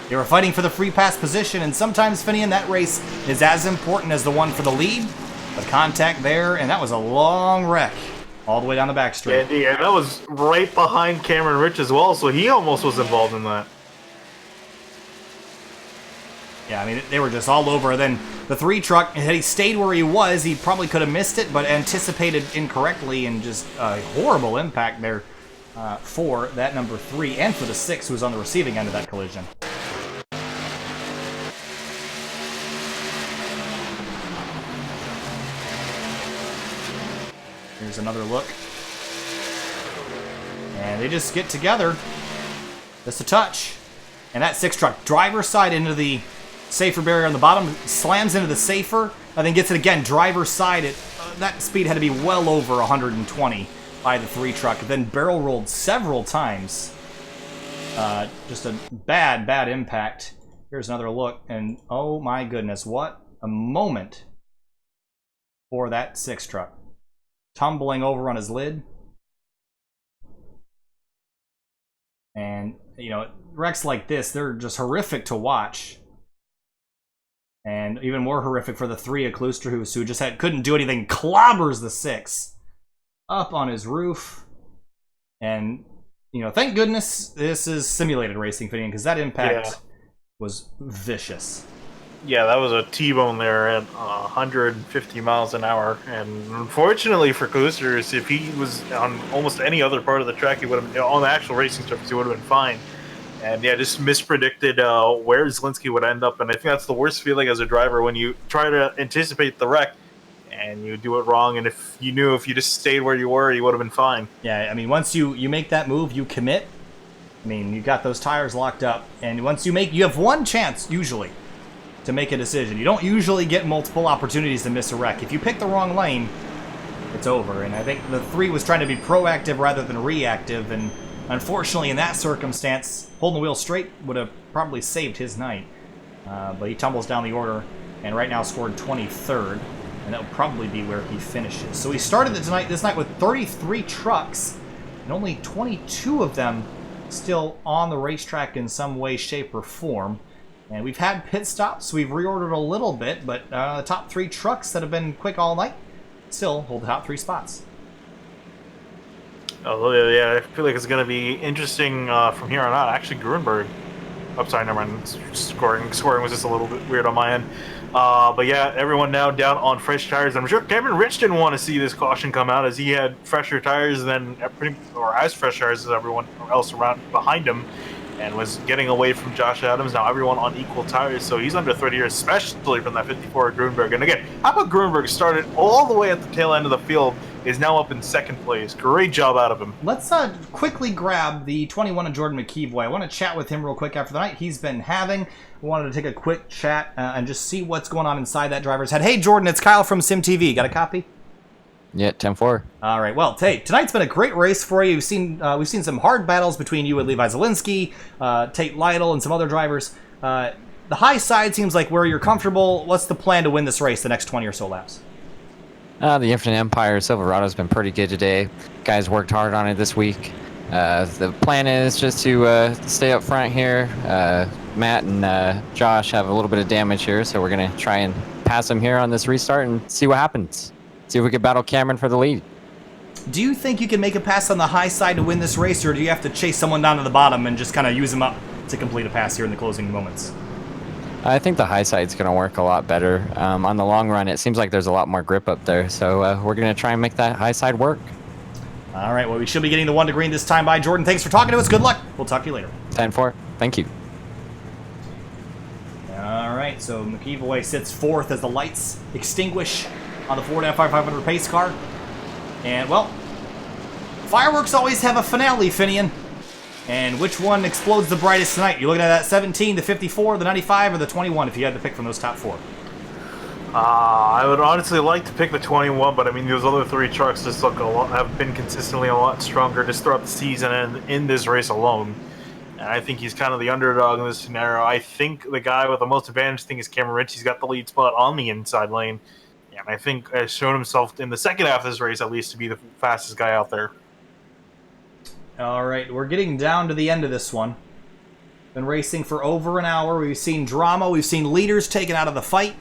They were fighting for the free pass position, and sometimes, Finian, that race is as important as the one for the lead. But contact there, and that was a long wreck all the way down the back straight. Yeah, that was right behind Cameron Rich as well, so he almost was involved in that. Yeah, I mean, they were just all over. Then the 3 truck, had he stayed where he was, he probably could have missed it, but anticipated incorrectly, and just a horrible impact there for that number 3, and for the 6 who was on the receiving end of that collision. Here's another look. And they just get together. Just a touch. And that 6 truck, driver's side into the safer barrier on the bottom, slams into the safer, and then gets it again, driver's side. That speed had to be well over 120 by the 3 truck. Then barrel rolled several times. Just a bad impact. Here's another look, and oh my goodness, what a moment for that 6 truck. Tumbling over on his lid. And, you know, wrecks like this, they're just horrific to watch. And even more horrific for the 3 at Kloosterhuis, who just couldn't do anything, clobbers the 6 up on his roof. And, you know, thank goodness this is simulated racing, Finian, because that impact was vicious. Yeah, that was a T-bone there at 150 miles an hour, and unfortunately for Kloosterhuis, if he was on almost any other part of the track, he would have, on the actual racing surface, he would have been fine. And yeah, just mispredicted where Zielinski would end up, and I think that's the worst feeling as a driver when you try to anticipate the wreck and you do it wrong. And if you just stayed where you were, you would have been fine. Yeah, I mean, once you make that move, you commit. I mean, you got those tires locked up, and once you have one chance usually to make a decision. You don't usually get multiple opportunities to miss a wreck. If you pick the wrong lane, it's over. And I think the 3 was trying to be proactive rather than reactive, and unfortunately in that circumstance, holding the wheel straight would have probably saved his night. But he tumbles down the order, and right now scored 23rd, and that would probably be where he finishes. So he started this night with 33 trucks, and only 22 of them still on the racetrack in some way, shape, or form. And we've had pit stops, we've reordered a little bit, but the top 3 trucks that have been quick all night still hold the top 3 spots. Oh, yeah, I feel like it's going to be interesting from here on out. Actually, Grunberg, sorry, never mind. Scoring was just a little bit weird on my end. But yeah, everyone now down on fresh tires. I'm sure Cameron Rich didn't want to see this caution come out, as he had fresher tires than, or as fresh tires as everyone else around behind him, and was getting away from Josh Adams. Now everyone on equal tires, so he's under 30 years, especially from that 54 at Grunberg. And again, how about Grunberg started all the way at the tail end of the field, is now up in 2nd place. Great job out of him. Let's quickly grab the 21 of Jordan McKeevoy. I want to chat with him real quick after the night he's been having. I wanted to take a quick chat and just see what's going on inside that driver's head. Hey, Jordan, it's Kyle from SimTV. Got a copy? Yeah, 10-4. All right. Well, tonight's been a great race for you. We've seen some hard battles between you and Levi Zielinski, Tate Lytle, and some other drivers. The high side seems like where you're comfortable. What's the plan to win this race the next 20 or so laps? The Infinite Empire Silverado's been pretty good today. Guys worked hard on it this week. The plan is just to stay up front here. Matt and Josh have a little bit of damage here, so we're going to try and pass them here on this restart and see what happens. See if we can battle Cameron for the lead. Do you think you can make a pass on the high side to win this race, or do you have to chase someone down to the bottom and just kind of use them up to complete a pass here in the closing moments? I think the high side's going to work a lot better. On the long run, it seems like there's a lot more grip up there, so we're going to try and make that high side work. All right, well, we should be getting the 1 to green this time by Jordan. Thanks for talking to us. Good luck. We'll talk to you later. 10-4. Thank you. All right, so McKeevoy sits 4th as the lights extinguish on the Ford F500 pace car. And, well, fireworks always have a finale, Finian. And which one explodes the brightest tonight? You looking at that 17, the 54, the 95, or the 21 if you had to pick from those top 4? I would honestly like to pick the 21, but I mean, those other 3 trucks just have been consistently a lot stronger just throughout the season and in this race alone. And I think he's kind of the underdog in this scenario. I think the guy with the most advantage thing is Cameron Rich. He's got the lead spot on the inside lane. And I think has shown himself in the second half of this race, at least, to be the fastest guy out there. All right, we're getting down to the end of this one. Been racing for over an hour. We've seen drama. We've seen leaders taken out of the fight.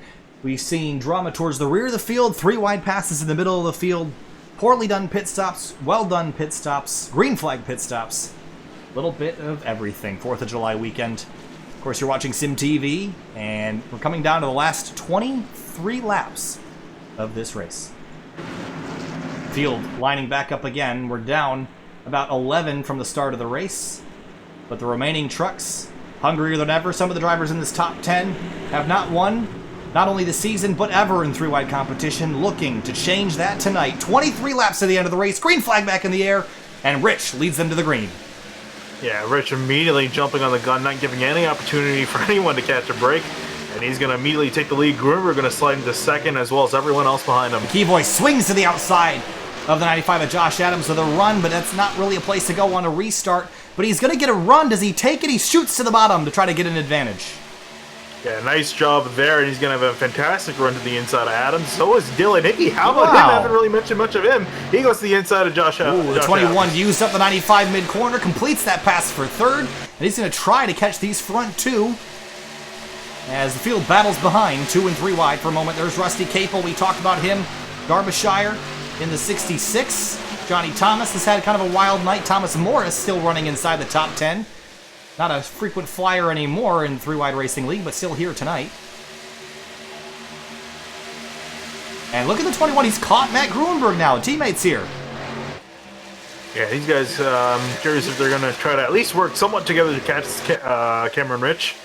We've seen drama towards the rear of the field. 3 wide passes in the middle of the field. Poorly done pit stops. Well done pit stops. Green flag pit stops. Little bit of everything. 4th of July weekend. Of course, you're watching Sim TV, and we're coming down to the last 23 laps of this race. Field lining back up again. We're down about 11 from the start of the race, but the remaining trucks, hungrier than ever. Some of the drivers in this top 10 have not won, not only the season, but ever in 3-wide competition, looking to change that tonight. 23 laps to the end of the race, green flag back in the air, and Rich leads them to the green. Yeah, Rich immediately jumping on the gun, not giving any opportunity for anyone to catch a break. And he's going to immediately take the lead. Groomer going to slide into second, as well as everyone else behind him. Keyboy swings to the outside of the 95 of Josh Adams with a run, but that's not really a place to go on a restart. But he's going to get a run. Does he take it? He shoots to the bottom to try to get an advantage. Yeah, nice job there, and he's going to have a fantastic run to the inside of Adams. So is Dylan Hickey. How about him? I haven't really mentioned much of him. He goes to the inside of Josh Adams. The 21 used up the 95 mid-corner, completes that pass for third, and he's going to try to catch these front two as the field battles behind 2 and 3 wide for a moment. There's Rusty Capel. We talked about him. Derbyshire in the 66. Johnny Thomas has had kind of a wild night. Thomas Morris still running inside the top 10. Not a frequent flyer anymore in 3-wide Racing League, but still here tonight. And look at the 21. He's caught Matt Gruenberg now. Teammates here. Yeah, these guys, I'm curious if they're going to try to at least work somewhat together to catch Cameron Rich.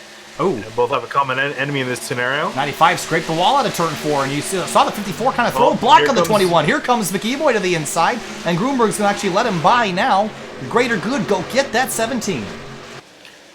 Oh. They both have a common enemy in this scenario. 95 scraped the wall out of turn 4, and you saw the 54 kind of throw a block on the 21. Here comes McEvoy to the inside, and Gruenberg's going to actually let him by now. Greater good, go get that 17.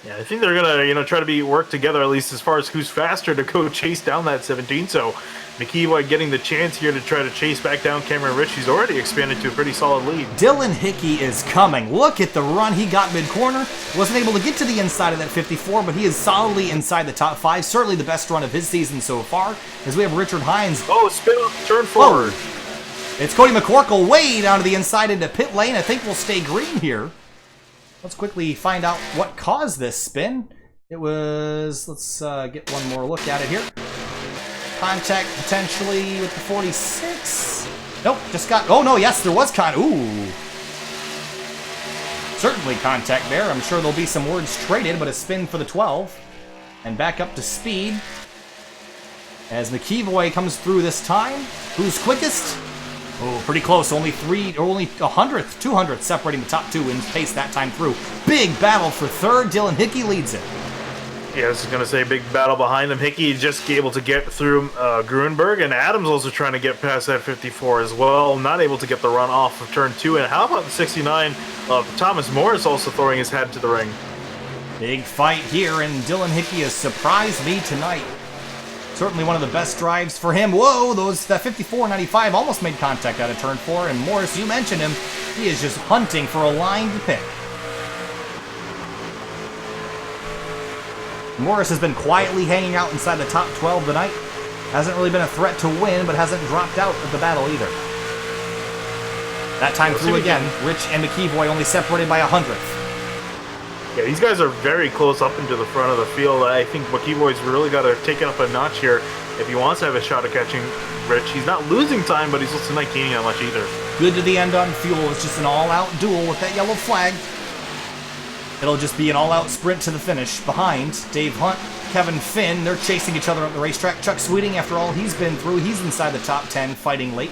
Yeah, I think they're going to, try to work together, at least as far as who's faster to go chase down that 17. So McEvoy getting the chance here to try to chase back down Cameron Rich. He's already expanded to a pretty solid lead. Dylan Hickey is coming. Look at the run he got mid-corner. Wasn't able to get to the inside of that 54, but he is solidly inside the top 5. Certainly the best run of his season so far, as we have Richard Hines. Oh, spin up, turn forward. It's Cody McCorkle way down to the inside into pit lane. I think we'll stay green here. Let's quickly find out what caused this spin. It was, let's get one more look at it here. Contact potentially with the 46. Nope, just got, oh no, yes, there was ooh. Certainly contact there. I'm sure there'll be some words traded, but a spin for the 12. And back up to speed. As McEvoy comes through this time. Who's quickest? Oh, pretty close. Only 100th, 200th separating the top 2 in pace that time through. Big battle for third. Dylan Hickey leads it. Yeah, I was going to say big battle behind them. Hickey just able to get through Gruenberg, and Adams also trying to get past that 54 as well. Not able to get the run off of turn 2. And how about the 69 of Thomas Morris also throwing his head to the ring? Big fight here, and Dylan Hickey has surprised me tonight. Certainly one of the best drives for him. Whoa, that 54-95 almost made contact out of turn 4. And Morris, you mentioned him, he is just hunting for a line to pick. Morris has been quietly hanging out inside the top 12 tonight. Hasn't really been a threat to win, but hasn't dropped out of the battle either. That time through again, Rich and McEvoy only separated by 100th. Yeah, these guys are very close up into the front of the field. I think McEvoy's really got to take it up a notch here if he wants to have a shot at catching Rich. He's not losing time, but he's also not gaining that much either. Good to the end on fuel. It's just an all-out duel with that yellow flag. It'll just be an all-out sprint to the finish. Behind, Dave Hunt, Kevin Finn, they're chasing each other up the racetrack. Chuck Sweeting, after all he's been through, he's inside the top 10, fighting late.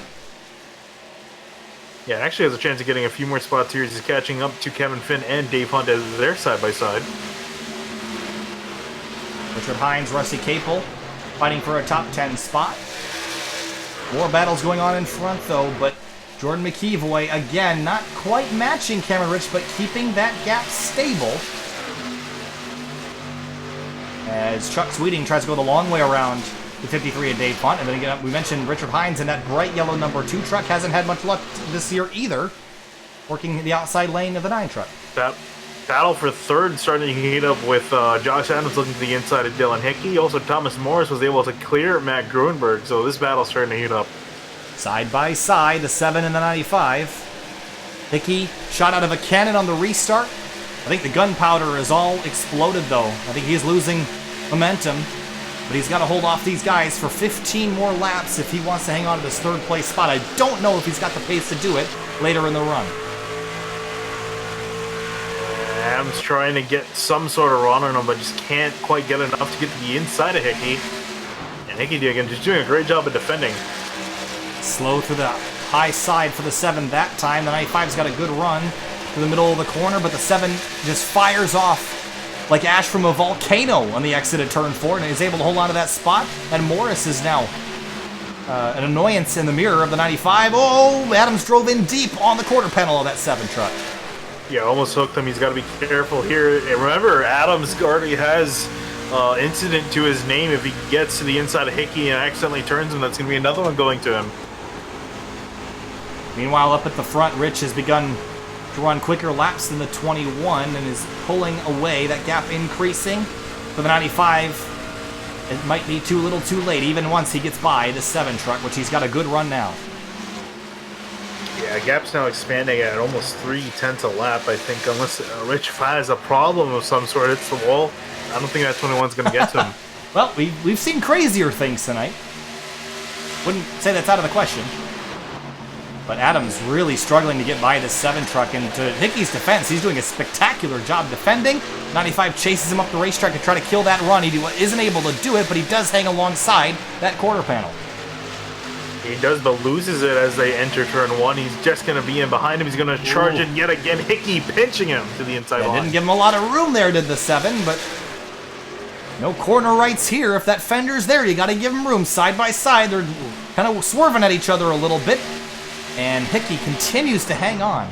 Yeah, actually has a chance of getting a few more spots here. He's catching up to Kevin Finn and Dave Hunt as they're side-by-side. Richard Hines, Rusty Capel, fighting for a top 10 spot. More battles going on in front, though, but Jordan McEvoy, again, not quite matching Cameron Rich, but keeping that gap stable. As Chuck Sweeting tries to go the long way around the 53 of Dave Hunt. And then again, we mentioned Richard Hines in that bright yellow number 2 truck. Hasn't had much luck this year either, working the outside lane of the 9 truck. Battle for third starting to heat up with Josh Adams looking to the inside of Dylan Hickey. Also, Thomas Morris was able to clear Matt Gruenberg, so this battle's starting to heat up. Side by side, the 7 and the 95. Hickey shot out of a cannon on the restart. I think the gunpowder is all exploded, though. I think he's losing momentum, but he's got to hold off these guys for 15 more laps if he wants to hang on to this third place spot. I don't know if he's got the pace to do it later in the run. Adams trying to get some sort of run on him, but just can't quite get enough to get to the inside of Hickey. And Hickey, again, just doing a great job of defending. Slow through the high side for the 7 that time. The 95's got a good run through the middle of the corner, but the 7 just fires off like ash from a volcano on the exit at turn 4, and is able to hold on to that spot. And Morris is now an annoyance in the mirror of the 95. Oh, Adams drove in deep on the quarter panel of that 7 truck. Yeah, almost hooked him. He's got to be careful here. And remember, Adams already has incident to his name. If he gets to the inside of Hickey and accidentally turns him, that's going to be another one going to him. Meanwhile, up at the front, Rich has begun to run quicker laps than the 21 and is pulling away, that gap increasing. For the 95, it might be too little too late, even once he gets by the 7 truck, which he's got a good run now. Yeah, gap's now expanding at almost 3/10 a lap, I think, unless Rich has a problem of some sort, hits the wall. I don't think that 21's going to get to him. Well, we've seen crazier things tonight. Wouldn't say that's out of the question. But Adams really struggling to get by this 7 truck, and to Hickey's defense, he's doing a spectacular job defending. 95 chases him up the racetrack to try to kill that run. He isn't able to do it, but he does hang alongside that quarter panel. He does, but loses it as they enter turn 1. He's just going to be in behind him. He's going to charge it yet again. Hickey pinching him to the inside line. Didn't give him a lot of room there, did the 7, but no corner rights here. If that fender's there, you got to give him room. Side by side, they're kind of swerving at each other a little bit, and Hickey continues to hang on.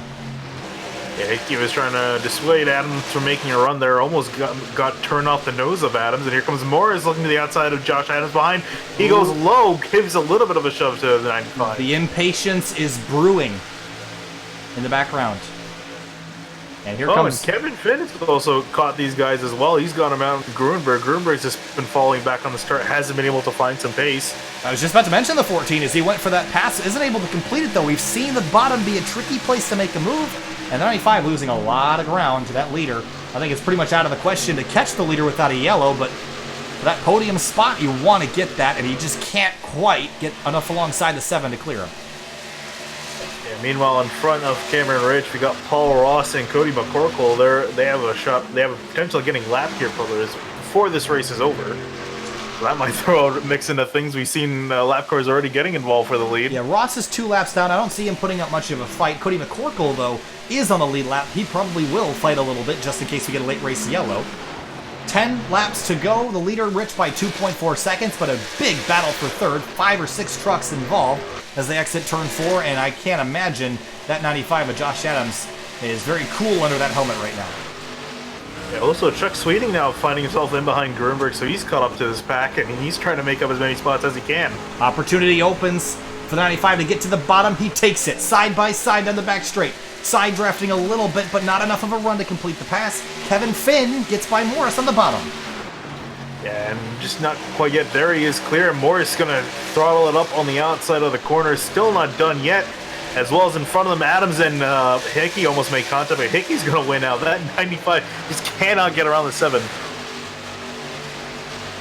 Yeah, Hickey was trying to dissuade Adams from making a run there. Almost got turned off the nose of Adams. And here comes Morris looking to the outside of Josh Adams behind. He goes low, gives a little bit of a shove to the 95. The impatience is brewing in the background. And here comes... And Kevin Finn has also caught these guys as well. He's got him out. Gruenberg's just been falling back on the start. Hasn't been able to find some pace. I was just about to mention the 14 as he went for that pass. Isn't able to complete it, though. We've seen the bottom be a tricky place to make a move. And the 95 losing a lot of ground to that leader. I think it's pretty much out of the question to catch the leader without a yellow, but for that podium spot, you want to get that, and he just can't quite get enough alongside the 7 to clear him. Yeah, meanwhile, in front of Cameron Rich, we got Paul Ross and Cody McCorkle. They have a shot. They have a potential of getting lapped here before this race is over. So that might throw a mix into things. We've seen lap cars already getting involved for the lead. Yeah, Ross is 2 laps down. I don't see him putting up much of a fight. Cody McCorkle, though, is on the lead lap. He probably will fight a little bit just in case we get a late race yellow. 10 laps to go. The leader, Rich, by 2.4 seconds, but a big battle for third. 5 or 6 trucks involved as they exit turn 4, and I can't imagine that 95 of Josh Adams is very cool under that helmet right now. Yeah, also, Chuck Sweeting now finding himself in behind Gruenberg, so he's caught up to this pack, and he's trying to make up as many spots as he can. Opportunity opens for the 95 to get to the bottom. He takes it side by side down the back straight. Side drafting a little bit, but not enough of a run to complete the pass. Kevin Finn gets by Morris on the bottom. Yeah, and just not quite yet. There he is clear. Morris going to throttle it up on the outside of the corner. Still not done yet. As well as in front of them, Adams and Hickey almost made contact, but Hickey's going to win out. That 95 just cannot get around the 7.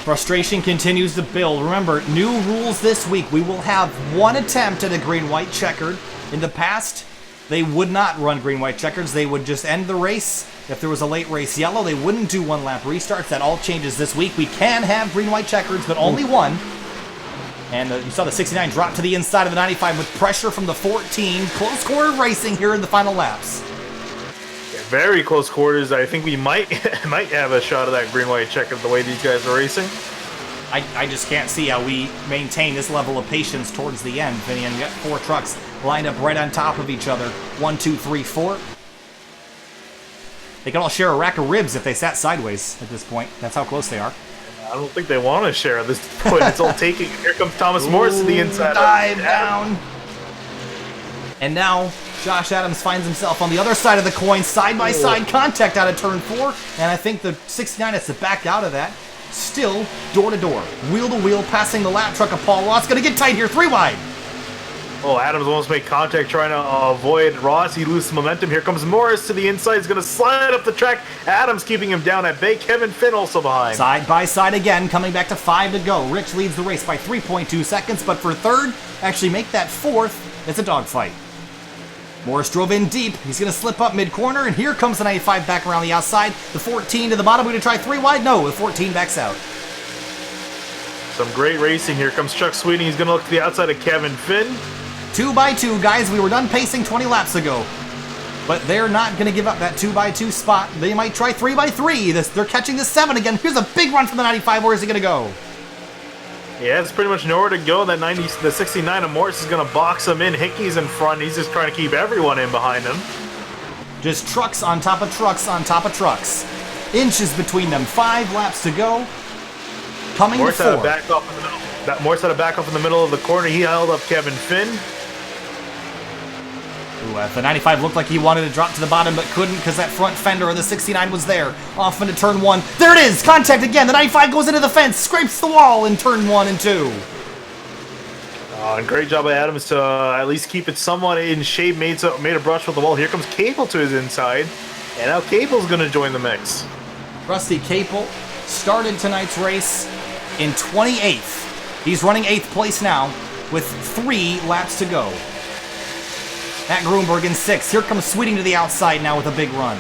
Frustration continues to build. Remember, new rules this week. We will have 1 attempt at a green-white checkered. In the past, they would not run green-white checkers. They would just end the race. If there was a late race yellow, they wouldn't do 1-lap restarts. That all changes this week. We can have green-white checkers, but only 1. And you saw the 69 drop to the inside of the 95 with pressure from the 14. Close quarter racing here in the final laps. Yeah, very close quarters. I think we might have a shot of that green-white checker the way these guys are racing. I just can't see how we maintain this level of patience towards the end. Finian, you got 4 trucks lined up right on top of each other. 1, 2, 3, 4. They could all share a rack of ribs if they sat sideways at this point. That's how close they are. I don't think they want to share at this point. It's all taking. Here comes Thomas Morris to the inside. Dive down. And now Josh Adams finds himself on the other side of the coin, side-by-side contact out of turn 4, and I think the 69 has to back out of that. Still door-to-door, wheel-to-wheel, passing the lap truck of Paul Ross. Gonna get tight here, 3 wide. Oh, Adams almost made contact trying to avoid Ross. He loses momentum. Here comes Morris to the inside. He's going to slide up the track. Adams keeping him down at bay. Kevin Finn also behind. Side by side again, coming back to 5 to go. Rich leads the race by 3.2 seconds, but for third, actually make that fourth, it's a dogfight. Morris drove in deep. He's going to slip up mid-corner, and here comes the 95 back around the outside. The 14 to the bottom. We're going to try 3 wide. No, the 14 backs out. Some great racing. Here comes Chuck Sweeting. He's going to look to the outside of Kevin Finn. 2 by 2, guys. We were done pacing 20 laps ago. But they're not going to give up that 2 by 2 spot. They might try 3 by 3. They're catching the 7 again. Here's a big run from the 95. Where is he going to go? Yeah, it's pretty much nowhere to go. The 69 of Morris is going to box him in. Hickey's in front. He's just trying to keep everyone in behind him. Just trucks on top of trucks on top of trucks. Inches between them. 5 laps to go. Coming Morris to 4. had to back off in the middle. Morris had to back off in the middle of the corner. He held up Kevin Finn. Ooh, the 95 looked like he wanted to drop to the bottom, but couldn't because that front fender of the 69 was there. Off into turn 1. There it is! Contact again! The 95 goes into the fence, scrapes the wall in turn 1 and 2. And great job by Adams to at least keep it somewhat in shape. Made a brush with the wall. Here comes Capel to his inside. And now Capel's going to join the mix. Rusty Capel started tonight's race in 28th. He's running 8th place now with 3 laps to go. Matt Grunberg in 6th. Here comes Sweeting to the outside now with a big run.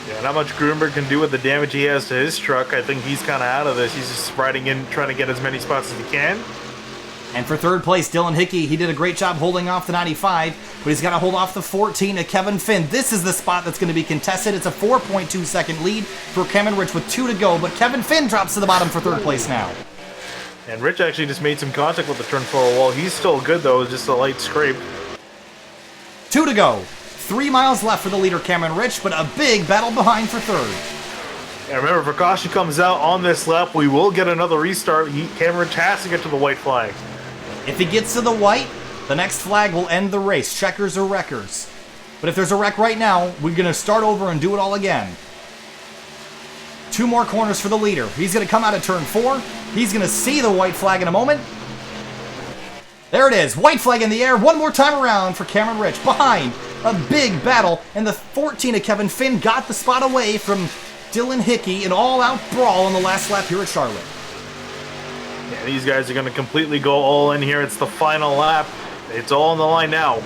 Yeah, not much Grunberg can do with the damage he has to his truck. I think he's kind of out of this. He's just riding in, trying to get as many spots as he can. And for third place, Dylan Hickey. He did a great job holding off the 95, but he's got to hold off the 14 to Kevin Finn. This is the spot that's going to be contested. It's a 4.2 second lead for Cameron Rich with 2 to go, but Kevin Finn drops to the bottom for third place now. And Rich actually just made some contact with the turn 4 wall. He's still good though, just a light scrape. 2 to go. 3 miles left for the leader, Cameron Rich, but a big battle behind for third. And remember, if Rakashi comes out on this lap, we will get another restart. Cameron Rich has to get to the white flag. If he gets to the white, the next flag will end the race, checkers or wreckers. But if there's a wreck right now, we're going to start over and do it all again. 2 more corners for the leader. He's going to come out of turn 4. He's going to see the white flag in a moment. There it is, white flag in the air, one more time around for Cameron Rich. Behind, a big battle, and the 14 of Kevin Finn got the spot away from Dylan Hickey, an all-out brawl on the last lap here at Charlotte. Yeah, these guys are going to completely go all in here. It's the final lap. It's all on the line now.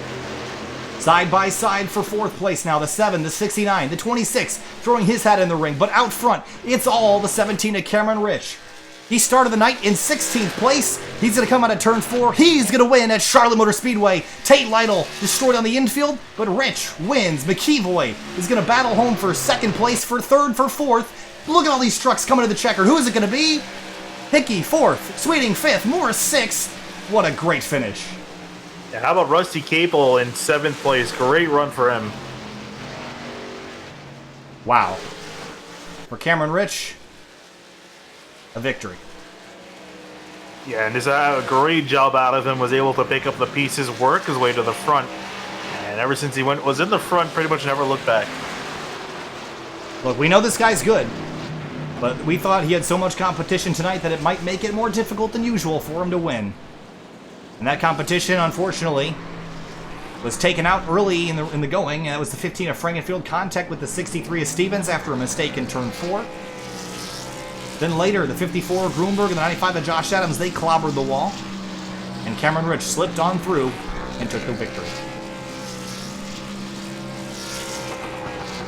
Side by side for 4th place now, the 7, the 69, the 26, throwing his hat in the ring, but out front, it's all the 17 of Cameron Rich. He started the night in 16th place. He's going to come out of turn 4. He's going to win at Charlotte Motor Speedway. Tate Lytle destroyed on the infield, but Rich wins. McKeevoy is going to battle home for 2nd place, for 3rd, for 4th. Look at all these trucks coming to the checker. Who is it going to be? Hickey, 4th. Sweeting, 5th. Morris, 6th. What a great finish. Yeah, how about Rusty Capel in 7th place? Great run for him. Wow. For Cameron Rich, a victory. Yeah, and just a great job out of him. Was able to pick up the pieces, work his way to the front. And ever since he was in the front, pretty much never looked back. Look, we know this guy's good, but we thought he had so much competition tonight that it might make it more difficult than usual for him to win. And that competition, unfortunately, was taken out early in the going. That was the 15 of Frankenfield, contact with the 63 of Stevens after a mistake in turn 4. Then later, the 54 of Grunberg and the 95 of Josh Adams, they clobbered the wall. And Cameron Rich slipped on through and took the victory.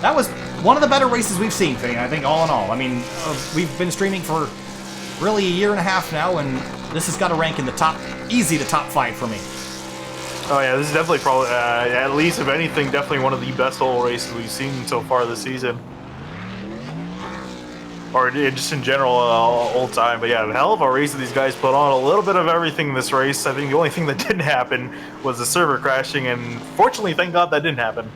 That was one of the better races we've seen, Fane, I think, all in all. I mean, we've been streaming for really a year and a half now, and this has got to rank in the top, easy to top 5 for me. Oh yeah, this is definitely probably, at least if anything, definitely one of the best oval races we've seen so far this season. Or just in general, old time. But yeah, a hell of a race that these guys put on. A little bit of everything in this race. I think the only thing that didn't happen was the server crashing, and fortunately, thank God that didn't happen.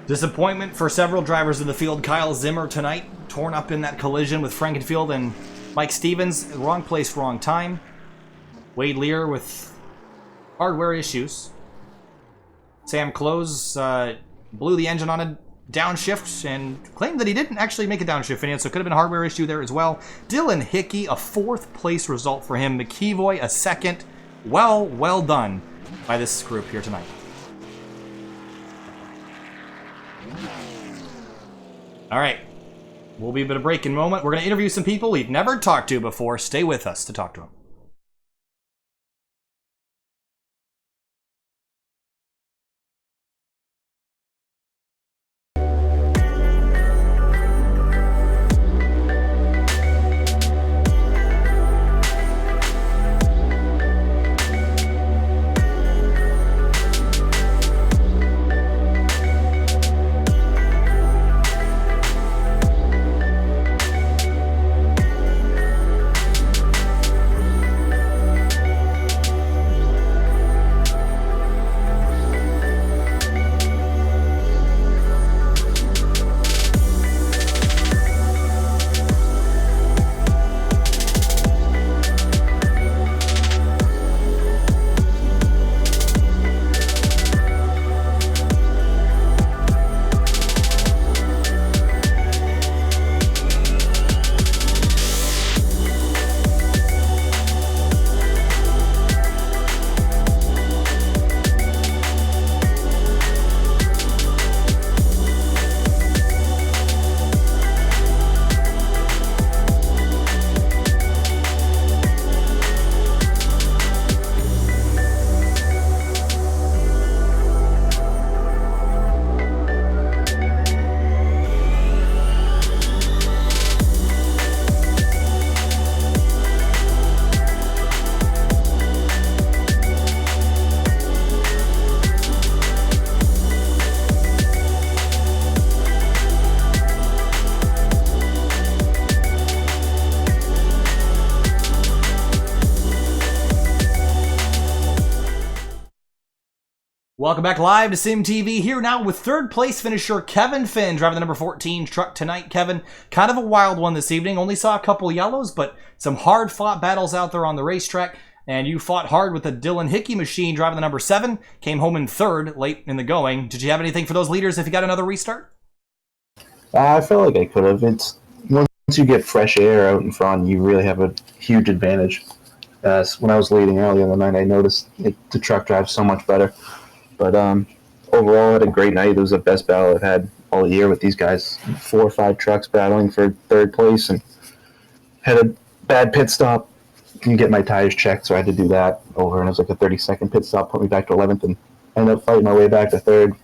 Disappointment for several drivers in the field. Kyle Zimmer tonight, torn up in that collision with Frankenfield and Mike Stevens. Wrong place, wrong time. Wade Lear with hardware issues. Sam Close blew the engine on a downshift and claimed that he didn't actually make a downshift in it, so it could have been a hardware issue there as well. Dylan Hickey, a 4th place result for him. McKeevoy, a 2nd. Well done by this group here tonight. All right. We'll be at a break-in moment. We're going to interview some people we've never talked to before. Stay with us to talk to them. Welcome back live to Sim TV. Here now with 3rd place finisher Kevin Finn, driving the number 14 truck tonight. Kevin, kind of a wild one this evening. Only saw a couple yellows, but some hard-fought battles out there on the racetrack. And you fought hard with the Dylan Hickey machine, driving the number 7. Came home in 3rd late in the going. Did you have anything for those leaders if you got another restart? I felt like I could have. It's once you get fresh air out in front, you really have a huge advantage. When I was leading earlier in the night, I noticed the truck drives so much better. But overall, I had a great night. It was the best battle I've had all year with these guys. 4 or 5 trucks battling for 3rd place, and had a bad pit stop. Didn't get my tires checked, so I had to do that over. And it was like a 30-second pit stop, put me back to 11th, and ended up fighting my way back to 3rd.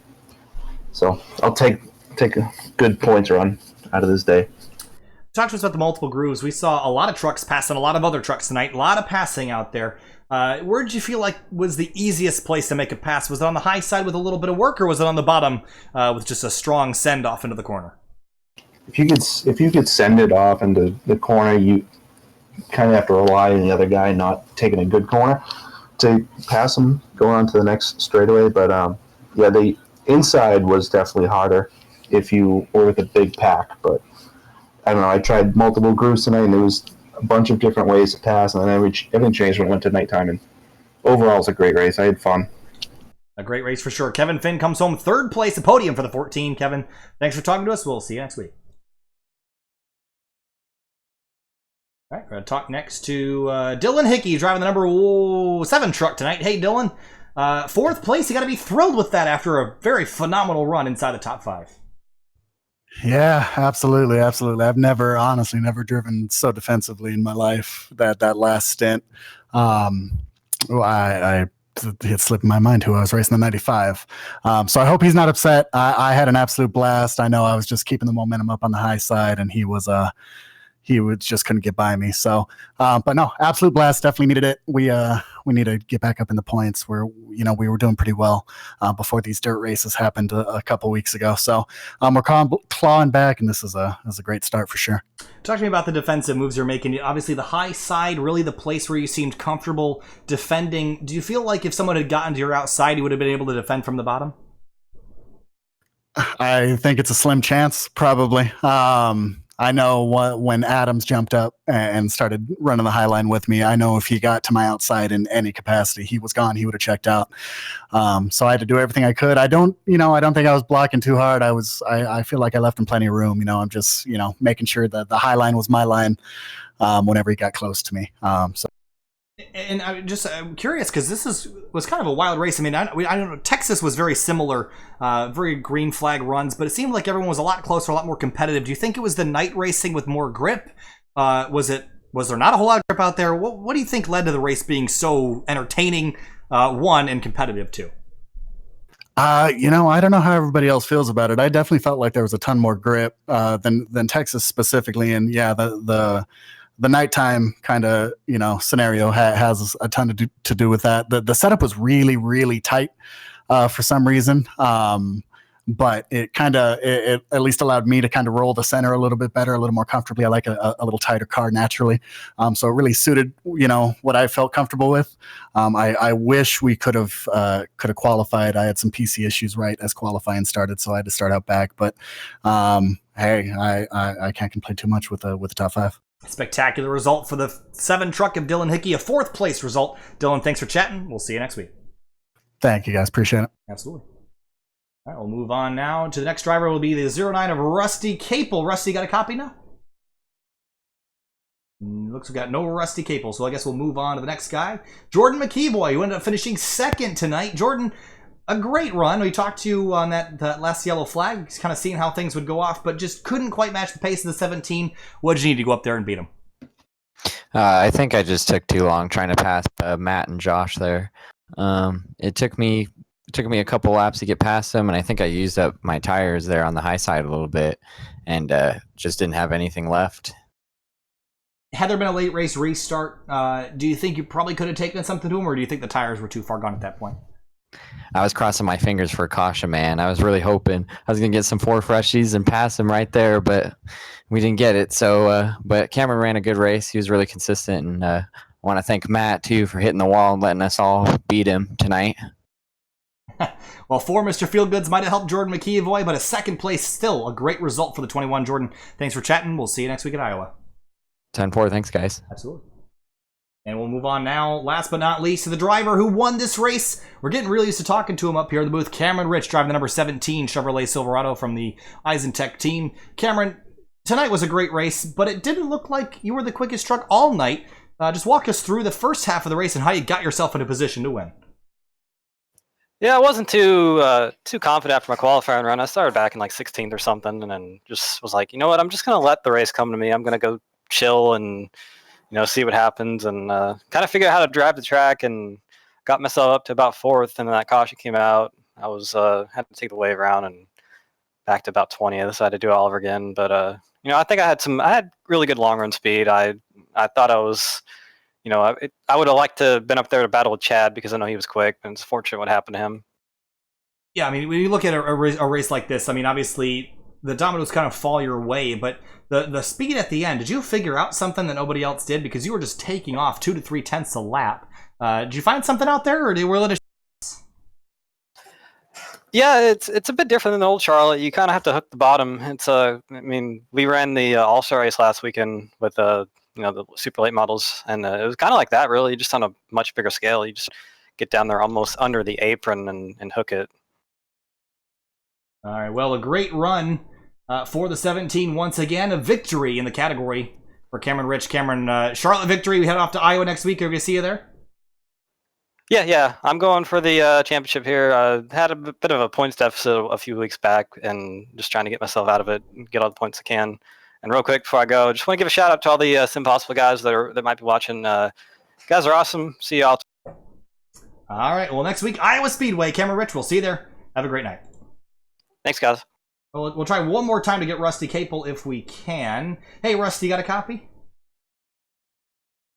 So I'll take a good points run out of this day. Talk to us about the multiple grooves. We saw a lot of trucks passing a lot of other trucks tonight. A lot of passing out there. Where did you feel like was the easiest place to make a pass? Was it on the high side with a little bit of work, or was it on the bottom with just a strong send off into the corner? If you could send it off into the corner, you kind of have to rely on the other guy not taking a good corner to pass him, going on to the next straightaway. But yeah, the inside was definitely harder if you were with a big pack. But I don't know. I tried multiple grooves tonight, and there was a bunch of different ways to pass, and then everything changed when it went to nighttime. And overall, it was a great race. I had fun. A great race for sure. Kevin Finn comes home 3rd place, a podium for the 14. Kevin, thanks for talking to us. We'll see you next week. All right, we're going to talk next to Dylan Hickey, driving the number 7 truck tonight. Hey, Dylan, 4th place. You got to be thrilled with that after a very phenomenal run inside the top 5. Yeah, absolutely. I've honestly never driven so defensively in my life. That last stint, it slipped my mind who I was racing the 95. So I hope he's not upset. I had an absolute blast. I know I was just keeping the momentum up on the high side, and he just couldn't get by me. So, but no, absolute blast. Definitely needed it. We need to get back up in the points where, we were doing pretty well before these dirt races happened a couple weeks ago. So we're clawing back, and this is a great start for sure. Talk to me about the defensive moves you're making. Obviously, the high side, really the place where you seemed comfortable defending. Do you feel like if someone had gotten to your outside, you would have been able to defend from the bottom? I think it's a slim chance, probably. I know when Adams jumped up and started running the high line with me, I know if he got to my outside in any capacity, he was gone. He would have checked out. So I had to do everything I could. I don't think I was blocking too hard. I feel like I left him plenty of room. I'm just, making sure that the high line was my line whenever he got close to me. And I'm curious because this was kind of a wild race. I mean, I don't know. Texas was very similar, very green flag runs, but it seemed like everyone was a lot closer, a lot more competitive. Do you think it was the night racing with more grip? Was there not a whole lot of grip out there? What do you think led to the race being so entertaining, one, and competitive, two? I don't know how everybody else feels about it. I definitely felt like there was a ton more grip than Texas specifically, and yeah, the nighttime kind of scenario has a ton to do with that. The setup was really, really tight for some reason, but it at least allowed me to kind of roll the center a little bit better, a little more comfortably. I like a little tighter car naturally, so it really suited what I felt comfortable with. I wish we could have qualified. I had some PC issues right as qualifying started, so I had to start out back. But hey, I can't complain too much with the top five. Spectacular result for the 7 truck of Dylan Hickey, a 4th place result. Dylan, thanks for chatting. We'll see you next week. Thank you, guys. Appreciate it. Absolutely. All right, we'll move on now to the next driver. Will be the 09 of Rusty Capel. Rusty, got a copy now? Looks we got no Rusty Capel, so I guess we'll move on to the next guy. Jordan McKeeboy, who ended up finishing 2nd tonight. Jordan, a great run. We talked to you on that last yellow flag, kind of seeing how things would go off, but just couldn't quite match the pace of the 17. What did you need to go up there and beat him? I think I just took too long trying to pass Matt and Josh there. It took me a couple laps to get past them, and I think I used up my tires there on the high side a little bit, and just didn't have anything left. Had there been a late race restart, do you think you probably could have taken something to him, or do you think the tires were too far gone at that point? I was crossing my fingers for a caution, man. I was really hoping I was going to get some 4 freshies and pass him right there, but we didn't get it. So, but Cameron ran a good race. He was really consistent, and I want to thank Matt, too, for hitting the wall and letting us all beat him tonight. Well, 4 Mr. Feelgoods might have helped Jordan McKeeboy, but a 2nd place still a great result for the 21. Jordan, thanks for chatting. We'll see you next week at Iowa. 10-4, thanks, guys. Absolutely. And we'll move on now, last but not least, to the driver who won this race. We're getting really used to talking to him up here in the booth. Cameron Rich, driving the number 17 Chevrolet Silverado from the YNZR team. Cameron, tonight was a great race, but it didn't look like you were the quickest truck all night. Just walk us through the first half of the race and how you got yourself in a position to win. Yeah, I wasn't too confident after my qualifying run. I started back in like 16th or something, and then just was like, you know what, I'm just going to let the race come to me. I'm going to go chill and see what happens, and kind of figure out how to drive the track, and got myself up to about 4th, and then that caution came out. I was had to take the wave around and back to about 20th, so I had to do it all over again. But I think I had really good long run speed. I thought I was, I would have liked to have been up there to battle with Chad because I know he was quick, and it's fortunate what happened to him. Yeah, I mean, when you look at a race like this, I mean, obviously the dominoes kind of fall your way, but the speed at the end, did you figure out something that nobody else did? Because you were just taking off 2 to 3 tenths a lap. Did you find something out there, or were it Yeah, it's a bit different than the old Charlotte. You kind of have to hook the bottom. We ran the All-Star race last weekend with the super late models, and it was kind of like that, really, just on a much bigger scale. You just get down there almost under the apron and hook it. All right, well, a great run for the 17 once again. A victory in the category for Cameron Rich. Cameron, Charlotte victory. We head off to Iowa next week. Are we going to see you there? Yeah. I'm going for the championship here. Had a bit of a points deficit a few weeks back, and just trying to get myself out of it and get all the points I can. And real quick before I go, just want to give a shout out to all the Simpossible guys that might be watching. You guys are awesome. See y'all. All right, well, next week, Iowa Speedway. Cameron Rich, we'll see you there. Have a great night. Thanks, guys. We'll try one more time to get Rusty Capel if we can. Hey, Rusty, you got a copy?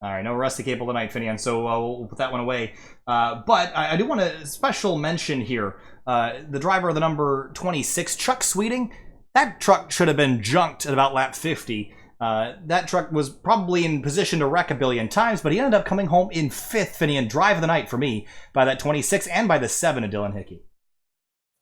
All right, no Rusty Capel tonight, Finian, so we'll put that one away. But I do want to special mention here, the driver of the number 26, Chuck Sweeting. That truck should have been junked at about lap 50. That truck was probably in position to wreck a billion times, but he ended up coming home in 5th, Finian, drive of the night for me, by that 26 and by the 7 of Dylan Hickey.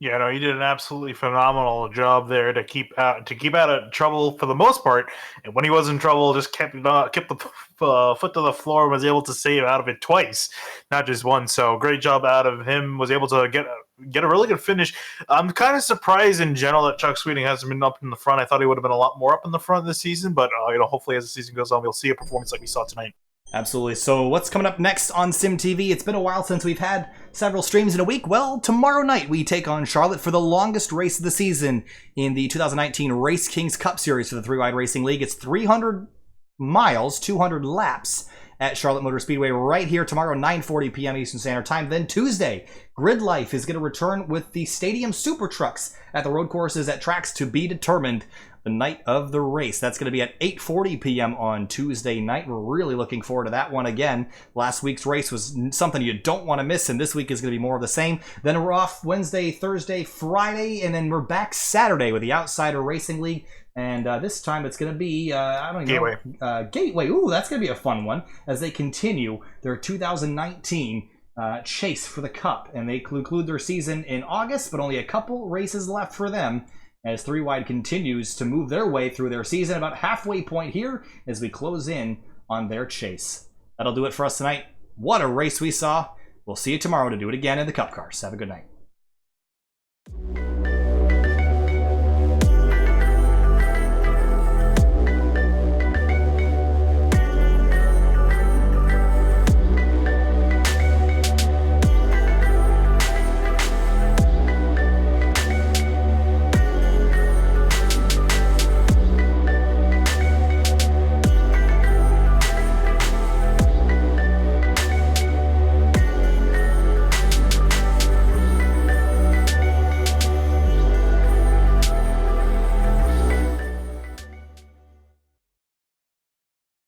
Yeah, no, he did an absolutely phenomenal job there to keep out of trouble for the most part. And when he was in trouble, just kept the foot to the floor and was able to save out of it twice, not just once. So great job out of him. Was able to get a really good finish. I'm kind of surprised in general that Chuck Sweeting hasn't been up in the front. I thought he would have been a lot more up in the front this season, but hopefully as the season goes on, we'll see a performance like we saw tonight. Absolutely. So what's coming up next on SimTV? It's been a while since we've had several streams in a week. Well, tomorrow night we take on Charlotte for the longest race of the season in the 2019 Race Kings Cup Series for the 3WideRacing League. It's 300 miles, 200 laps at Charlotte Motor Speedway right here tomorrow, 9:40 p.m. Eastern Standard Time. Then Tuesday, Grid Life is going to return with the Stadium Super Trucks at the road courses at tracks to be determined the night of the race. That's going to be at 8:40 p.m. on Tuesday night. We're really looking forward to that one again. Last week's race was something you don't want to miss, and this week is going to be more of the same. Then we're off Wednesday, Thursday, Friday, and then we're back Saturday with the Outsider Racing League. And this time it's going to be, I don't even know. Gateway. Ooh, that's going to be a fun one as they continue their 2019 chase for the Cup. And they conclude their season in August, but only a couple races left for them as 3Wide continues to move their way through their season. About halfway point here as we close in on their chase. That'll do it for us tonight. What a race we saw. We'll see you tomorrow to do it again in the Cup Cars. Have a good night.